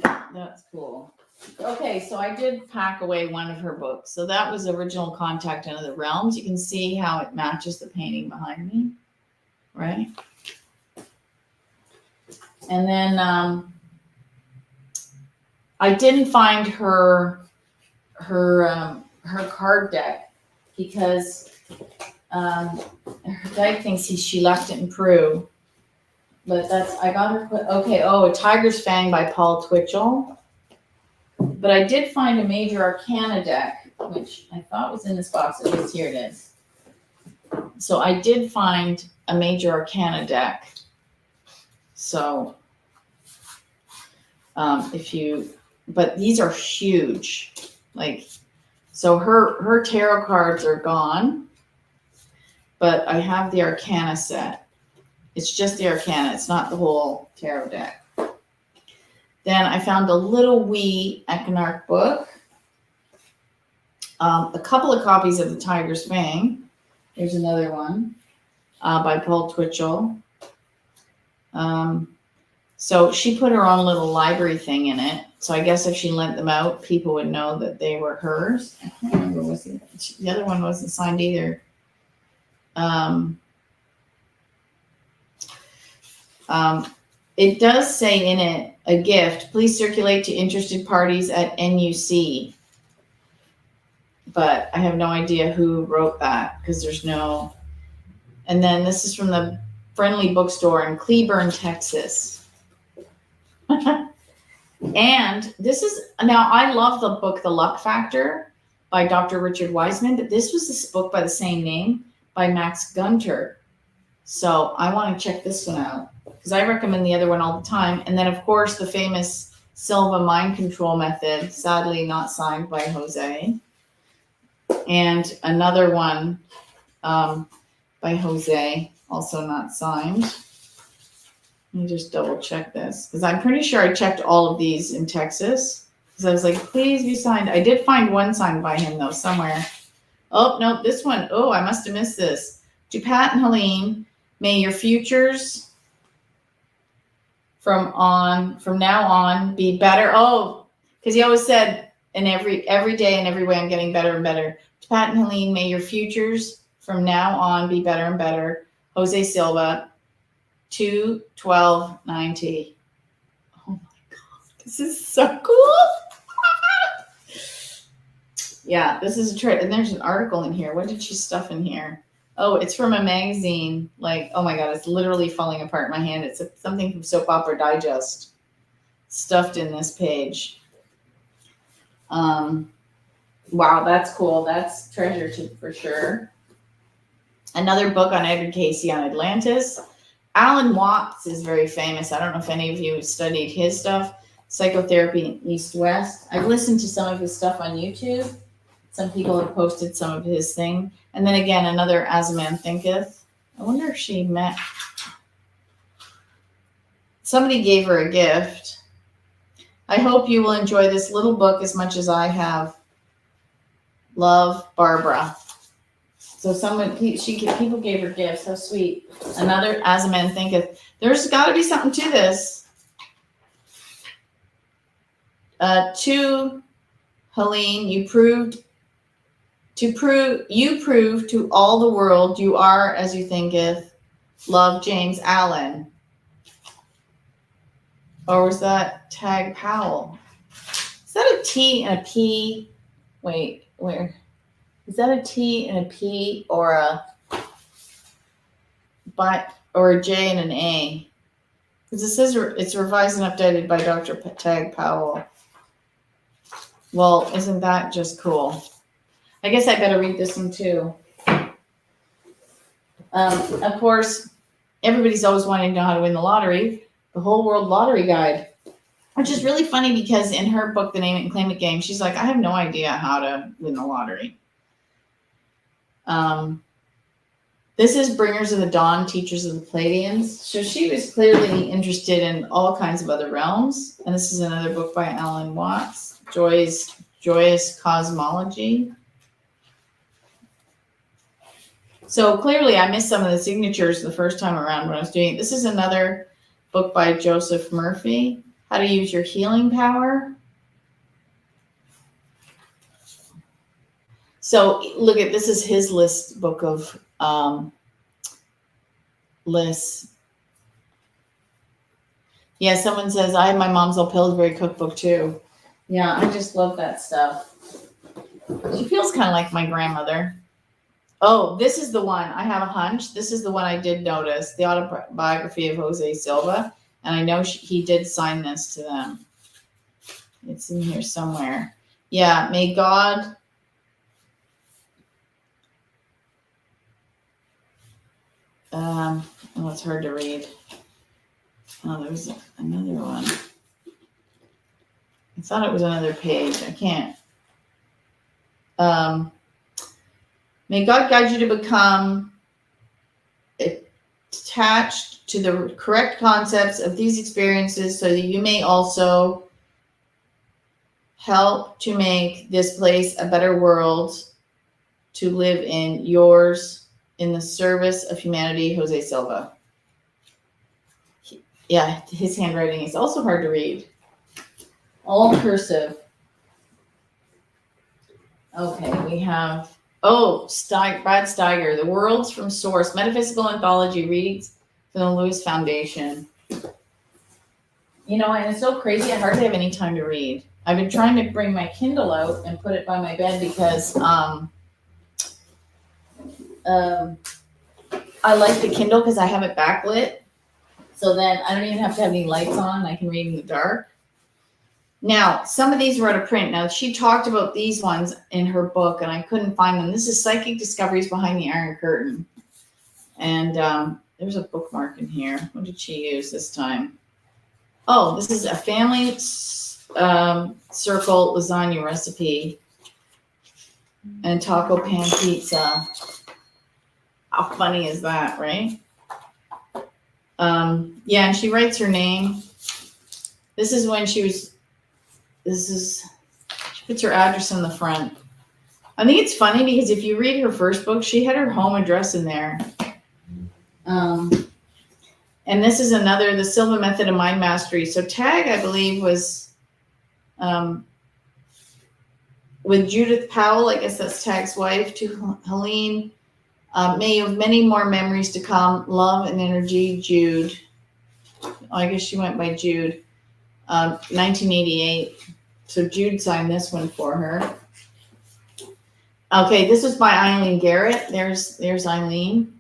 That's cool. Okay, so I did pack away one of her books. So that was Original Contact into the Realms. You can see how it matches the painting behind me, right? And then I didn't find her card deck because Dyke thinks she left it in Peru. But I got her put, okay, A Tiger's Fang by Paul Twitchell. But I did find a Major Arcana deck, which I thought was in this box. At least here it is. So I did find a Major Arcana deck. So but these are huge. So her tarot cards are gone, but I have the Arcana set. It's just the Arcana. It's not the whole tarot deck. Then I found a little wee Echinarch book. A couple of copies of The Tiger's Fang. Here's another one by Paul Twitchell. So she put her own little library thing in it. So I guess if she lent them out, people would know that they were hers. I can't remember. The other one wasn't signed either. It does say in it, a gift, please circulate to interested parties at NUC. But I have no idea who wrote that because there's no. And then this is from the Friendly Bookstore in Cleburne, Texas. And this is, now I love the book, The Luck Factor by Dr. Richard Wiseman, but this was this book by the same name by Max Gunter. So I want to check this one out because I recommend the other one all the time. And then, of course, the famous Silva mind control method, sadly not signed by Jose. And another one by Jose, also not signed. Let me just double check this because I'm pretty sure I checked all of these in Texas because I was like, please be signed. I did find one signed by him though somewhere. Oh, no, this one. Oh, I must have missed this. To Pat and Helene, may your futures from now on be better. Oh, because he always said in every day and every way I'm getting better and better. To Pat and Helene, may your futures from now on be better and better. Jose Silva, 2/12/90. Oh my God, this is so cool. Yeah, this is a trade. And there's an article in here. What did she stuff in here? Oh, it's from a magazine. Like, oh my God, it's literally falling apart in my hand. It's something from Soap Opera Digest stuffed in this page. Wow, that's cool. That's treasure for sure. Another book on Edward Casey on Atlantis. Alan Watts is very famous. I don't know if any of you studied his stuff. Psychotherapy East-West. I've listened to some of his stuff on YouTube. Some people have posted some of his thing. And then again, another As a Man Thinketh. I wonder if she met. Somebody gave her a gift. I hope you will enjoy this little book as much as I have. Love, Barbara. So people gave her gifts. How sweet. Another As a Man Thinketh. There's got to be something to this. To Helene, you proved to all the world you are as you thinketh. Love, James Allen. Or was that Tag Powell? Is that a T and a P? Wait, where? Is that a T and a P or a J and an A? Because it says it's revised and updated by Dr. Tag Powell. Well, isn't that just cool? I guess I better read this one too. Of course, everybody's always wanting to know how to win the lottery. The Whole World Lottery Guide, which is really funny because in her book, The Name It and Claim It Game, she's like, I have no idea how to win the lottery. This is Bringers of the Dawn, Teachers of the Pleiadians. So she was clearly interested in all kinds of other realms. And this is another book by Alan Watts, Joyous Cosmology. So clearly I missed some of the signatures the first time around when I was doing it. This is another book by Joseph Murphy, How to Use Your Healing Power. So look at, this is his list book of lists. Yeah, someone says, I have my Mom's Old Pillsbury cookbook too. Yeah, I just love that stuff. She feels kind of like my grandmother. Oh, this is the one. I have a hunch. This is the one I did notice, the autobiography of Jose Silva. And I know he did sign this to them. It's in here somewhere. Yeah, may God... oh, it's hard to read. Oh, there was another one. I thought it was another page. I can't. May God guide you to become attached to the correct concepts of these experiences so that you may also help to make this place a better world to live in. Yours, in the service of humanity, Jose Silva. Yeah, his handwriting is also hard to read. All cursive. Okay, we have... Oh, Brad Steiger, The Worlds from Source, Metaphysical Anthology Reads from the Lewis Foundation. You know, and it's so crazy, I hardly have any time to read. I've been trying to bring my Kindle out and put it by my bed because I like the Kindle because I have it backlit. So then I don't even have to have any lights on. I can read in the dark. Now, some of these were out of print. Now, she talked about these ones in her book, and I couldn't find them. This is Psychic Discoveries Behind the Iron Curtain. And there's a bookmark in here. What did she use this time? Oh, this is a family circle lasagna recipe and taco pan pizza. How funny is that, right? Yeah, and she writes her name. This is when she puts her address in the front. I think it's funny because if you read her first book, she had her home address in there. And this is another, The Silva Method of Mind Mastery. So Tag, I believe, was with Judith Powell. I guess that's Tag's wife. To Helene, may you have many more memories to come. Love and energy, Jude. Oh, I guess she went by Jude. 1988. So Jude signed this one for her. Okay, this was by Eileen Garrett. There's Eileen.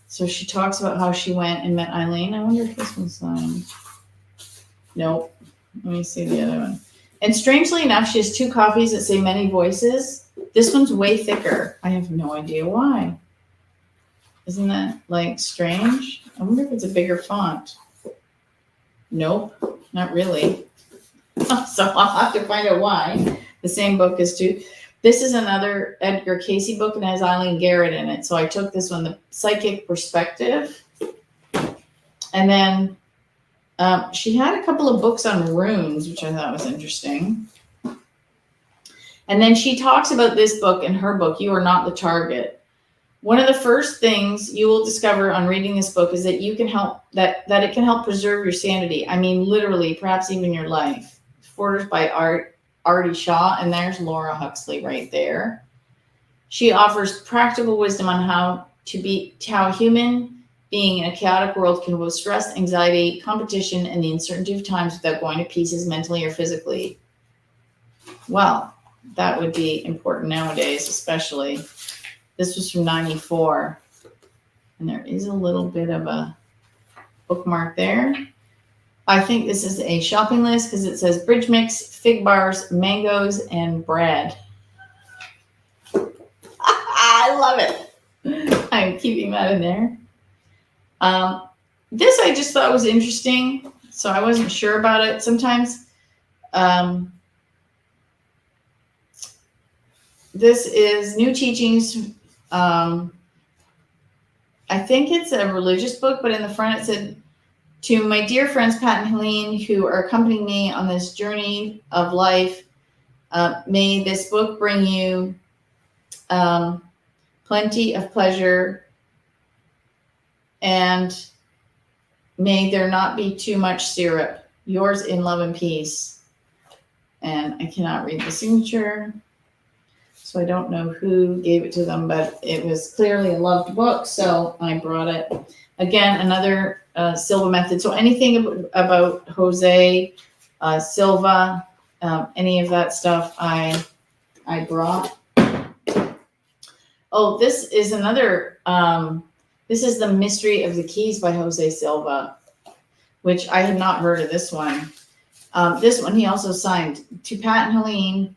So she talks about how she went and met Eileen. I wonder if this one's signed. Nope. Let me see the other one. And strangely enough, she has 2 copies that say Many Voices. This one's way thicker. I have no idea why. Isn't that like strange? I wonder if it's a bigger font. Nope, not really. So I'll have to find out why. The same book is 2. This is another Edgar Casey book and has Eileen Garrett in it. So I took this one, The Psychic Perspective. And then she had a couple of books on runes, which I thought was interesting. And then she talks about this book in her book, You Are Not the Target. One of the first things you will discover on reading this book is that you can help, that it can help preserve your sanity. I mean, literally, perhaps even your life. Borders by Artie Shaw, and there's Laura Huxley right there. She offers practical wisdom on how a human being in a chaotic world can avoid stress, anxiety, competition, and the uncertainty of times without going to pieces mentally or physically. Well, that would be important nowadays, especially. This was from 94, and there is a little bit of a bookmark there. I think this is a shopping list because it says bridge mix, fig bars, mangoes, and bread. I love it. I'm keeping that in there. This I just thought was interesting, so I wasn't sure about it. Sometimes this is New Teachings. I think it's a religious book, but in the front it said, to my dear friends, Pat and Helene, who are accompanying me on this journey of life, may this book bring you plenty of pleasure, and may there not be too much syrup. Yours in love and peace. And I cannot read the signature, so I don't know who gave it to them, but it was clearly a loved book, so I brought it. Again, another Silva method. So anything about Jose Silva, any of that stuff, I brought. Oh, this is another. This is The Mystery of the Keys by Jose Silva, which I had not heard of this one. This one he also signed. To Pat and Helene.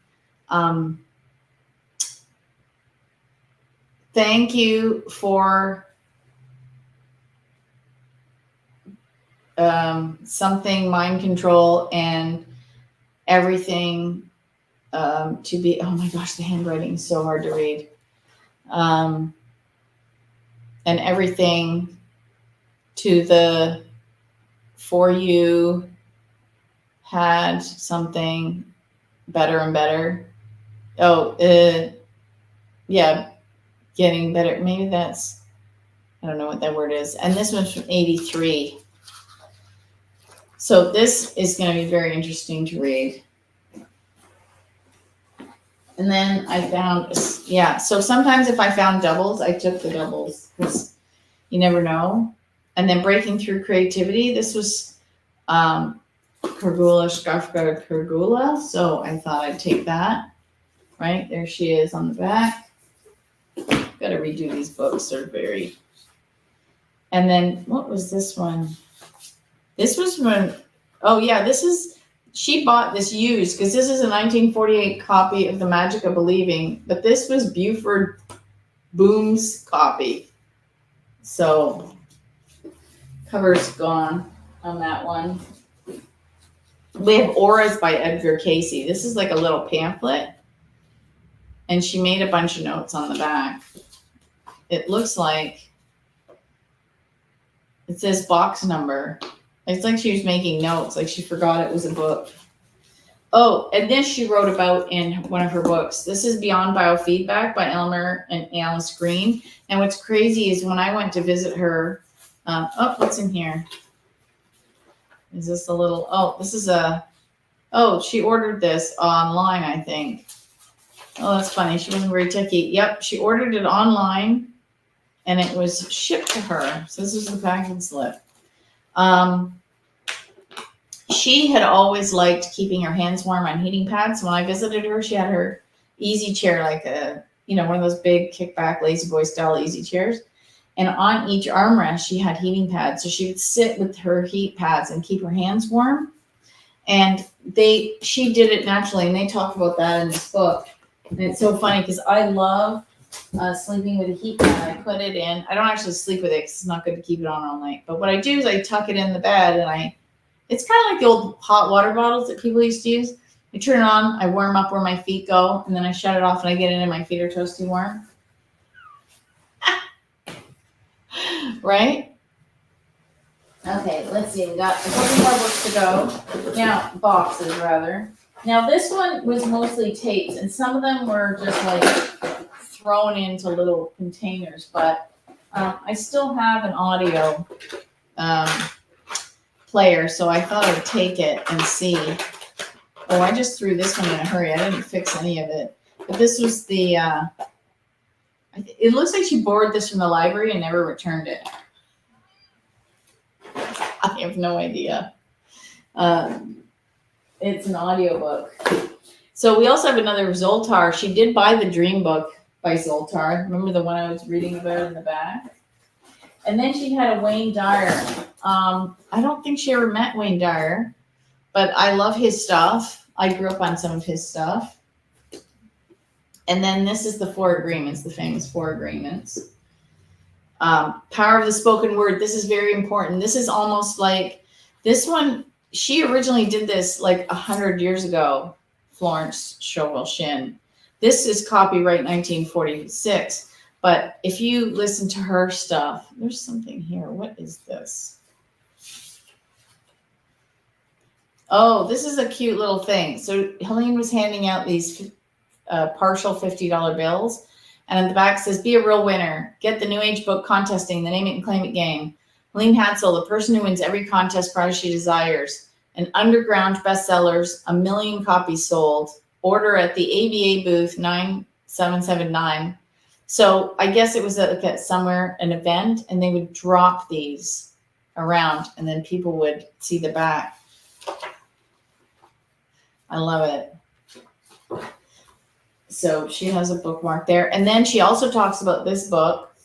Thank you for something mind control and everything to be, oh my gosh, the handwriting is so hard to read. And everything to the, for you had something better and better. Oh, yeah, getting better. Maybe that's, I don't know what that word is. And this one's from 83. So this is going to be very interesting to read. And then I found, yeah, so sometimes if I found doubles, I took the doubles because you never know. And then Breaking Through Creativity, this was Kurgula Skafka Kurgula. So I thought I'd take that. Right, there she is on the back. Got to redo these books, they're very. And then what was this one? This was when, oh yeah, this is, she bought this used because this is a 1948 copy of The Magic of Believing, but this was Buford Boom's copy. So Cover's gone on that one. We have Auras by Edgar Casey. This is like a little pamphlet. And she made a bunch of notes on the back. It looks like it says box number. It's like she was making notes, like she forgot it was a book. Oh, and this she wrote about in one of her books. This is Beyond Biofeedback by Elmer and Alice Green. And what's crazy is when I went to visit her, what's in here? Is this a little, she ordered this online, I think. Oh, that's funny. She wasn't very techy. Yep, she ordered it online and it was shipped to her. So this is the packing slip. She had always liked keeping her hands warm on heating pads. When I visited her, she had her easy chair, like one of those big kickback lazy boy style easy chairs. And on each armrest, she had heating pads. So she would sit with her heat pads and keep her hands warm. And she did it naturally. And they talk about that in this book. And it's so funny because I love sleeping with a heat pad. I put it in. I don't actually sleep with it because it's not good to keep it on all night. But what I do is I tuck it in the bed and it's kind of like the old hot water bottles that people used to use. I turn it on, I warm up where my feet go, and then I shut it off and I get in and my feet are toasty warm. Right? Okay, let's see. We got a couple more books to go. Now, boxes rather. Now this one was mostly tapes, and some of them were just like thrown into little containers, but I still have an audio player, so I thought I'd take it and see. Oh, I just threw this one in a hurry. I didn't fix any of it. But this was the, it looks like she borrowed this from the library and never returned it. I have no idea. It's an audiobook. So we also have another Zoltar. She did buy the Dream book by Zoltar. Remember the one I was reading about in the back? And then she had a Wayne Dyer. I don't think she ever met Wayne Dyer, but I love his stuff. I grew up on some of his stuff. And then this is the 4 Agreements, the famous 4 Agreements. Power of the Spoken Word. This is very important. This is almost like this one. She originally did this like 100 years ago, Florence Scovel Shinn. This is copyright 1946. But if you listen to her stuff, there's something here. What is this? Oh, this is a cute little thing. So Helene was handing out these partial $50 bills. And at the back says, be a real winner. Get the New Age book contesting, the name it and claim it game. Helene Hadsell, the person who wins every contest prize she desires. An underground bestsellers, 1 million copies sold. Order at the ABA booth 9779. So I guess it was at somewhere, an event, and they would drop these around and then people would see the back. I love it. So she has a bookmark there. And then she also talks about this book,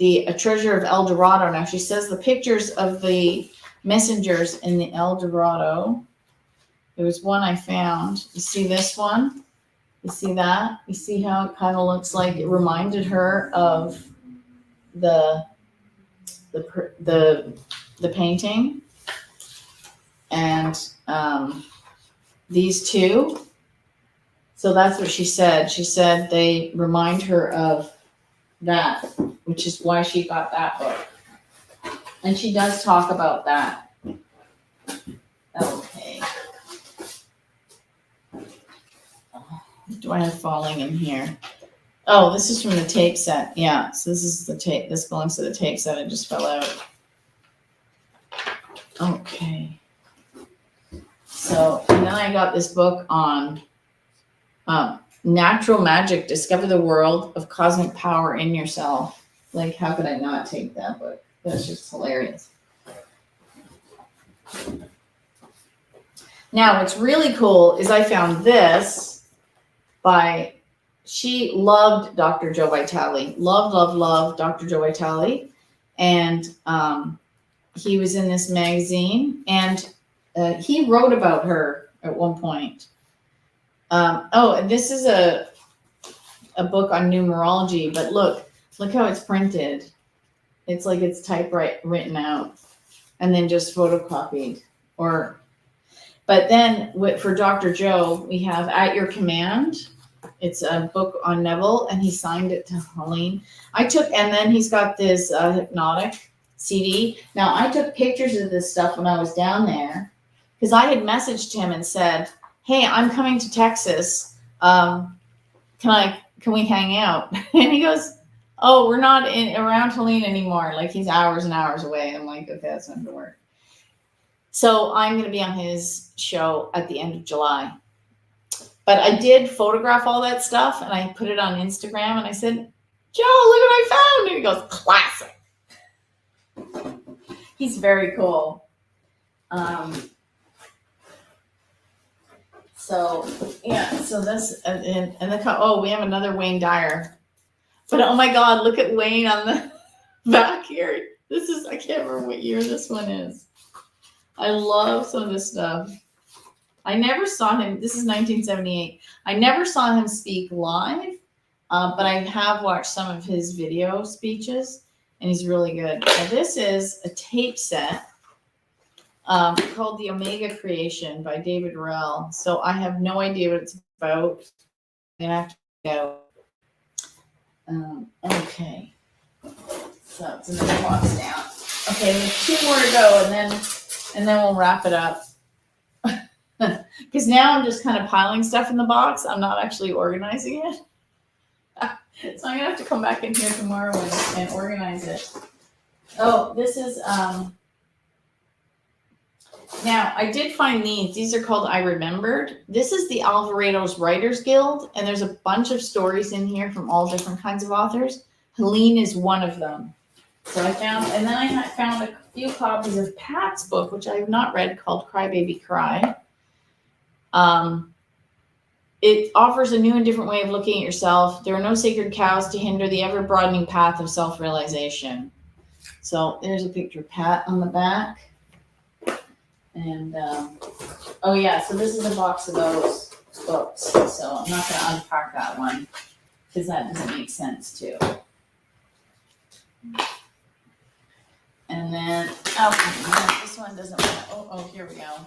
A Treasure of El Dorado. Now she says the pictures of the messengers in the El Dorado. There was one I found. You see this one? You see that? You see how it kind of looks like it reminded her of the painting, and these two. So that's what she said. She said they remind her of that, which is why she got that book. And she does talk about that. Okay. Do I have falling in here? Oh, this is from the tape set. Yeah, so this is the tape. This belongs to the tape set. It just fell out. Okay. So, and then I got this book on natural magic. Discover the world of cosmic power in yourself. Like, how could I not take that book? That's just hilarious. Now, what's really cool is I found this she loved Dr. Joe Vitale. Loved Dr. Joe Vitale. And he was in this magazine, and he wrote about her at one point. And this is a book on numerology, but look how it's printed. It's like it's written out. and then just photocopied. But then for Dr. Joe, we have At Your Command. It's a book on Neville, and he signed it to Helene. And then he's got this hypnotic CD. Now, I took pictures of this stuff when I was down there because I had messaged him and said, hey, I'm coming to Texas. Can we hang out? And he goes, oh, we're not around Helene anymore. Like, he's hours and hours away. I'm like, okay, that's not going to work. So I'm going to be on his show at the end of July. But I did photograph all that stuff, and I put it on Instagram, and I said, Joe, look what I found. And he goes, classic. He's very cool. So this, we have another Wayne Dyer. But oh my God, look at Wayne on the back here. I can't remember what year this one is. I love some of this stuff. I never saw him. This is 1978. I never saw him speak live, but I have watched some of his video speeches, and he's really good. Now, this is a tape set called The Omega Creation by David Rell. So I have no idea what it's about. I'm going to have to go. Okay. So it's another box down. Okay, there's 2 more to go, and then we'll wrap it up. Because now I'm just kind of piling stuff in the box. I'm not actually organizing it. So I'm going to have to come back in here tomorrow and organize it. Oh, this is, now I did find these. These are called I Remembered. This is the Alvarado's Writers Guild, and there's a bunch of stories in here from all different kinds of authors. Helene is one of them. So I found a few copies of Pat's book, which I have not read, called Cry Baby Cry. It offers a new and different way of looking at yourself. There are no sacred cows to hinder the ever-broadening path of self-realization. So there's a picture of Pat on the back. And, so this is a box of those books. So I'm not going to unpack that one because that doesn't make sense too. And then, this one doesn't want to, here we go.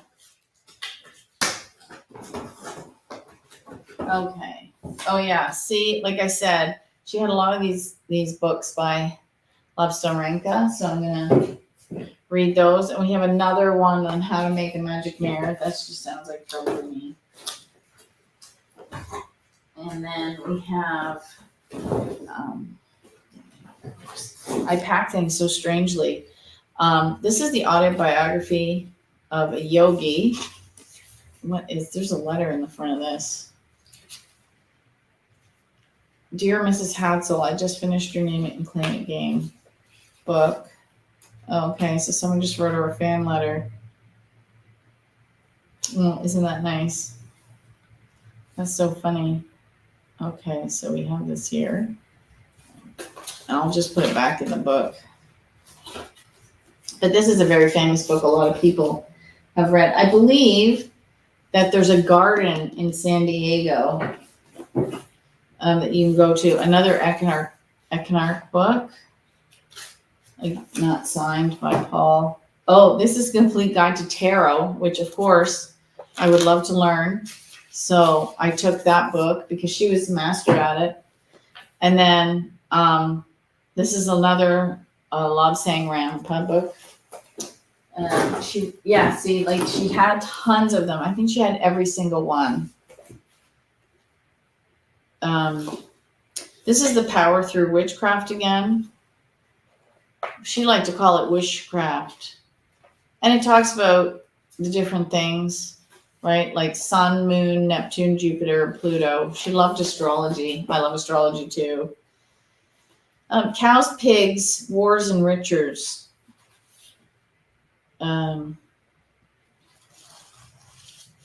Okay. Oh yeah. See, like I said, she had a lot of these books by Labstarenka, so I'm gonna read those. And we have another one on how to make a magic mirror. That just sounds like trouble to me. And then we have I pack things so strangely. This is the autobiography of a yogi. There's a letter in the front of this. Dear Mrs. Hadsell, I just finished your Name It and Claim It game book. Okay, so someone just wrote her a fan letter. Isn't that nice? That's so funny. Okay, so we have this here. And I'll just put it back in the book. But this is a very famous book. A lot of people have read. I believe that there's a garden in San Diego that you can go to. Another Echinarch book, like not signed by Paul. Oh, this is Complete Guide to Tarot, which of course I would love to learn. So I took that book because she was a master at it. And then this is another Lobsang Rampa book. She had tons of them. I think she had every single one. This is The Power Through Witchcraft again. She liked to call it wishcraft. And it talks about the different things, right? Like Sun, Moon, Neptune, Jupiter, Pluto. She loved astrology. I love astrology too. Cows, Pigs, Wars and Riches.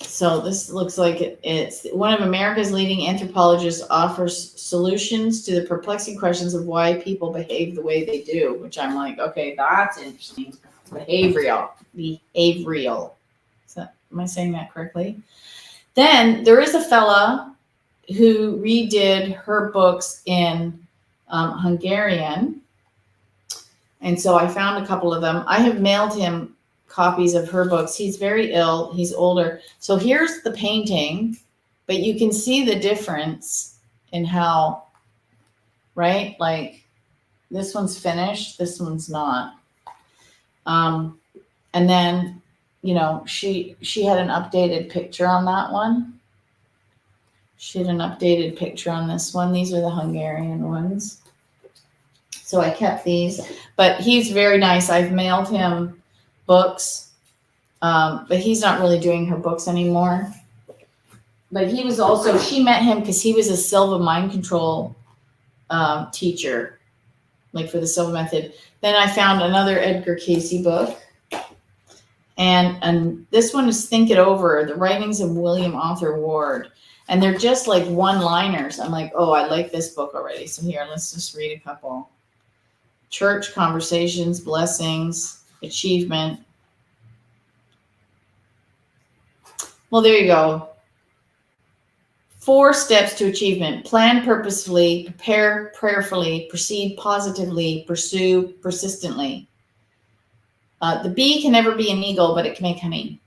So this looks like it's one of America's leading anthropologists offers solutions to the perplexing questions of why people behave the way they do, which I'm like, okay, that's interesting. Behavioral. Am I saying that correctly? Then there is a fella who redid her books in Hungarian. And so I found a couple of them. I have mailed him copies of her books. He's very ill. He's older. So here's the painting, but you can see the difference in how, right? Like this one's finished. This one's not. And then, you know, she had an updated picture on that one. She had an updated picture on this one. These are the Hungarian ones. So I kept these, but he's very nice. I've mailed him books, but he's not really doing her books anymore. But he was also, she met him because he was a Silva mind control teacher, like for the Silva method. Then I found another Edgar Cayce book. And this one is Think It Over, The Writings of William Arthur Ward. And they're just like one-liners. I'm like, oh, I like this book already. So here, let's just read a couple. Church Conversations, Blessings, Achievement. Well, there you go. 4 steps to achievement. Plan purposefully, prepare prayerfully, proceed positively, pursue persistently. The bee can never be an eagle, but it can make honey.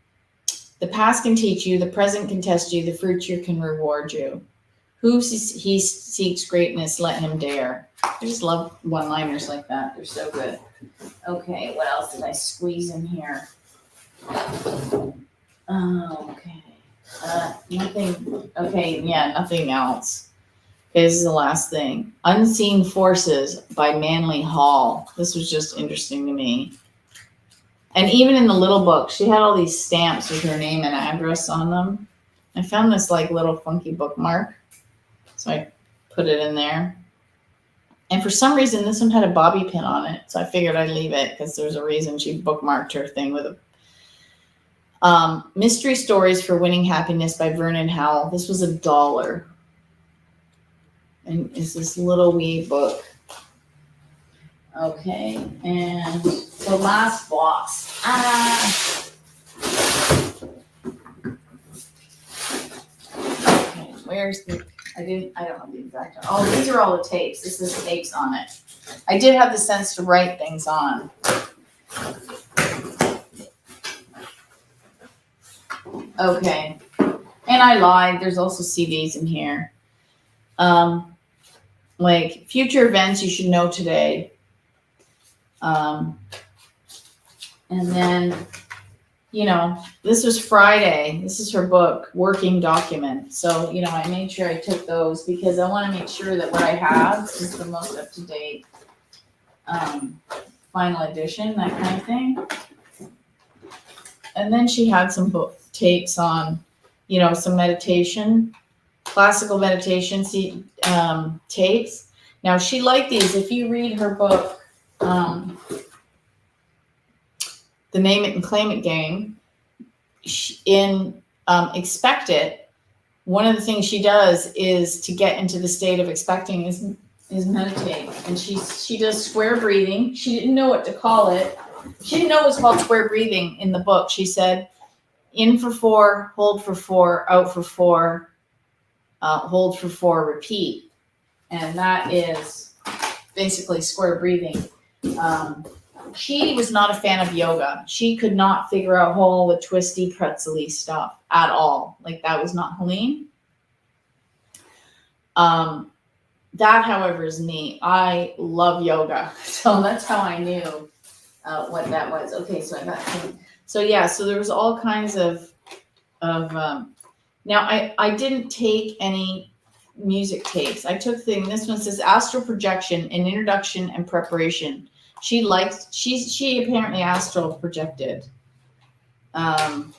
The past can teach you, the present can test you, the future can reward you. Who he seeks greatness, let him dare. I just love one-liners like that. They're so good. Okay, what else did I squeeze in here? Okay. Nothing. Okay, yeah, nothing else. Okay, this is the last thing. Unseen Forces by Manly Hall. This was just interesting to me. And even in the little book, she had all these stamps with her name and address on them. I found this like little funky bookmark. So I put it in there. And for some reason, this one had a bobby pin on it. So I figured I'd leave it because there's a reason she bookmarked her thing with a Mystery Stories for Winning Happiness by Vernon Howell. This was $1. And it's this little wee book. Okay, and the last box. Okay, where's the, I don't have the exact, oh, these are all the tapes. This is tapes on it. I did have the sense to write things on. Okay, and I lied. There's also CDs in here. Like future events you should know today. And then, you know, this was Friday. This is her book, Working Document. So, you know, I made sure I took those because I want to make sure that what I have is the most up-to-date final edition, that kind of thing. And then she had some book tapes on, you know, some meditation, classical meditation tapes. Now, she liked these. If you read her book, The Name It and Claim It game, in Expect It, one of the things she does is to get into the state of expecting is meditate. And she does square breathing. She didn't know what to call it. She didn't know it was called square breathing in the book. She said, in for 4, hold for 4, out for 4, hold for 4, repeat. And that is basically square breathing. She was not a fan of yoga. She could not figure out all the twisty, pretzel-y stuff at all. Like, that was not Helene. That, however, is me. I love yoga. So that's how I knew what that was. Okay, so I got some. So, yeah, so there was all kinds of now, I didn't take any music tapes. I took this one says Astral Projection, an Introduction and Preparation. She apparently astral projected. So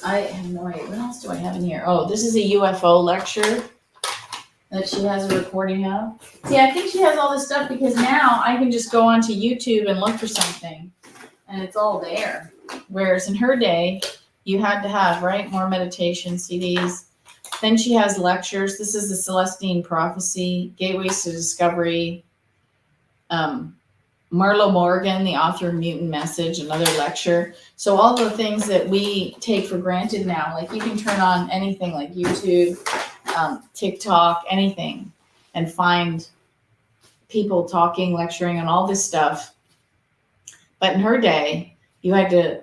I have no idea. What else do I have in here? Oh, this is a UFO lecture that she has a recording of. See, I think she has all this stuff because now I can just go onto YouTube and look for something and it's all there. Whereas in her day, you had to have, right, more meditation CDs. Then she has lectures. This is the Celestine Prophecy, Gateways to Discovery. Marlo Morgan, the author of Mutant Message, another lecture. So all the things that we take for granted now, like you can turn on anything like YouTube, TikTok, anything, and find people talking, lecturing on all this stuff. But in her day, you had to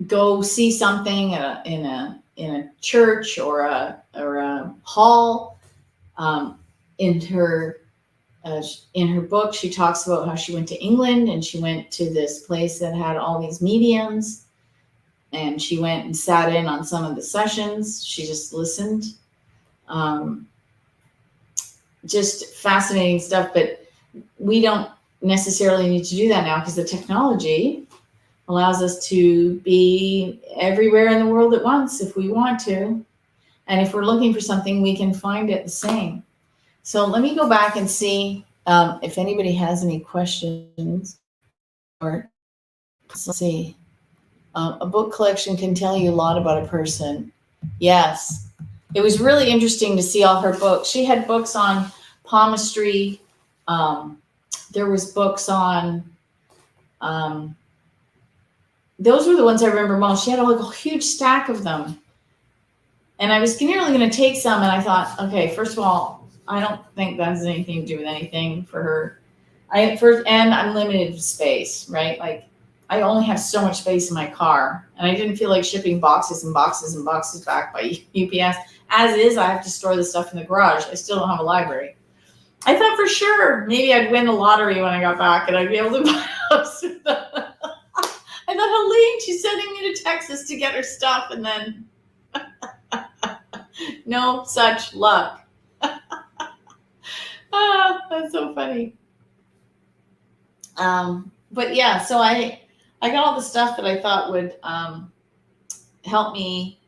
go see something in a church or a hall. In her book, she talks about how she went to England and she went to this place that had all these mediums, and she went and sat in on some of the sessions. She just listened. Just fascinating stuff, but we don't necessarily need to do that now because the technology allows us to be everywhere in the world at once if we want to. And if we're looking for something, we can find it the same. So let me go back and see if anybody has any questions. Or let's see. A book collection can tell you a lot about a person. Yes. It was really interesting to see all her books. She had books on palmistry. There was books on, those were the ones I remember most. She had like a huge stack of them. And I was nearly going to take some, and I thought, okay, first of all, I don't think that has anything to do with anything for her. And I'm limited to space, right? Like, I only have so much space in my car, and I didn't feel like shipping boxes and boxes and boxes back by UPS. As is, I have to store the stuff in the garage. I still don't have a library. I thought for sure maybe I'd win the lottery when I got back, and I'd be able to buy a house with that. I thought, Helene, she's sending me to Texas to get her stuff, and then no such luck. That's so funny. But yeah, so I got all the stuff that I thought would help me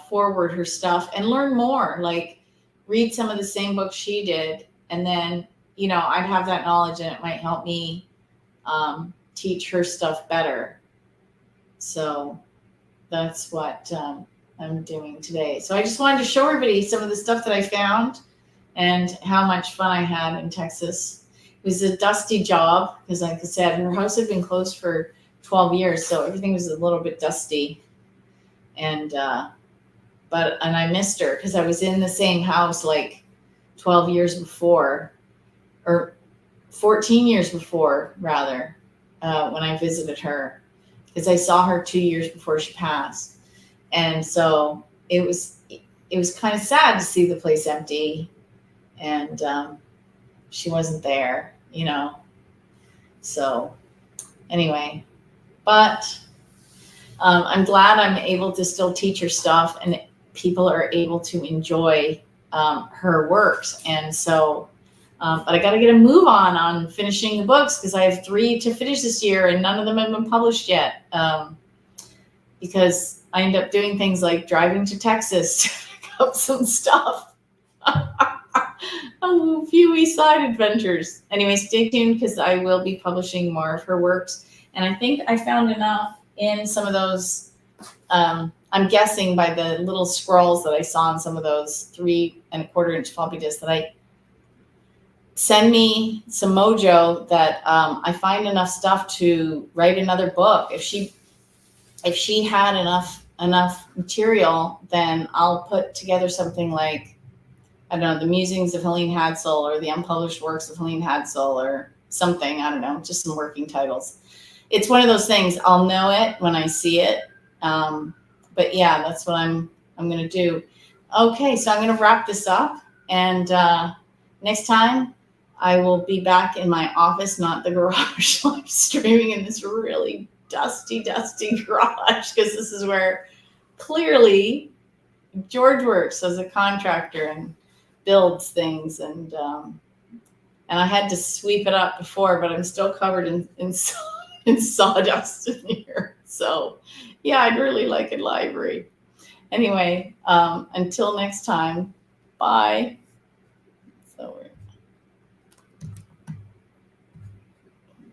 forward her stuff and learn more, like read some of the same books she did. And then, I'd have that knowledge and it might help me teach her stuff better. So that's what I'm doing today. So I just wanted to show everybody some of the stuff that I found and how much fun I had in Texas. It was a dusty job because, like I said, her house had been closed for 12 years, so everything was a little bit dusty. And I missed her because I was in the same house like 12 years before, or 14 years before, rather, when I visited her, because I saw her 2 years before she passed. And so it was kind of sad to see the place empty, and she wasn't there, So anyway, but I'm glad I'm able to still teach her stuff, and people are able to enjoy her works. And so, but I got to get a move on finishing the books because I have 3 to finish this year, and none of them have been published yet. Because I end up doing things like driving to Texas to pick up some stuff. A few East Side adventures. Anyway, stay tuned because I will be publishing more of her works. And I think I found enough in some of those, I'm guessing by the little scrolls that I saw in some of those 3 1/4 inch floppy disks, that I send me some mojo that I find enough stuff to write another book. If she had enough material, then I'll put together something like, I don't know, the musings of Helene Hadsell or the unpublished works of Helene Hadsell or something. I don't know, just some working titles. It's one of those things. I'll know it when I see it. But yeah, that's what I'm going to do. Okay, so I'm going to wrap this up. And next time I will be back in my office, not the garage. I'm streaming in this really dusty garage because this is where clearly George works as a contractor and builds things, and I had to sweep it up before, but I'm still covered in sawdust in here. So yeah, I'd really like a library. Anyway, until next time, bye.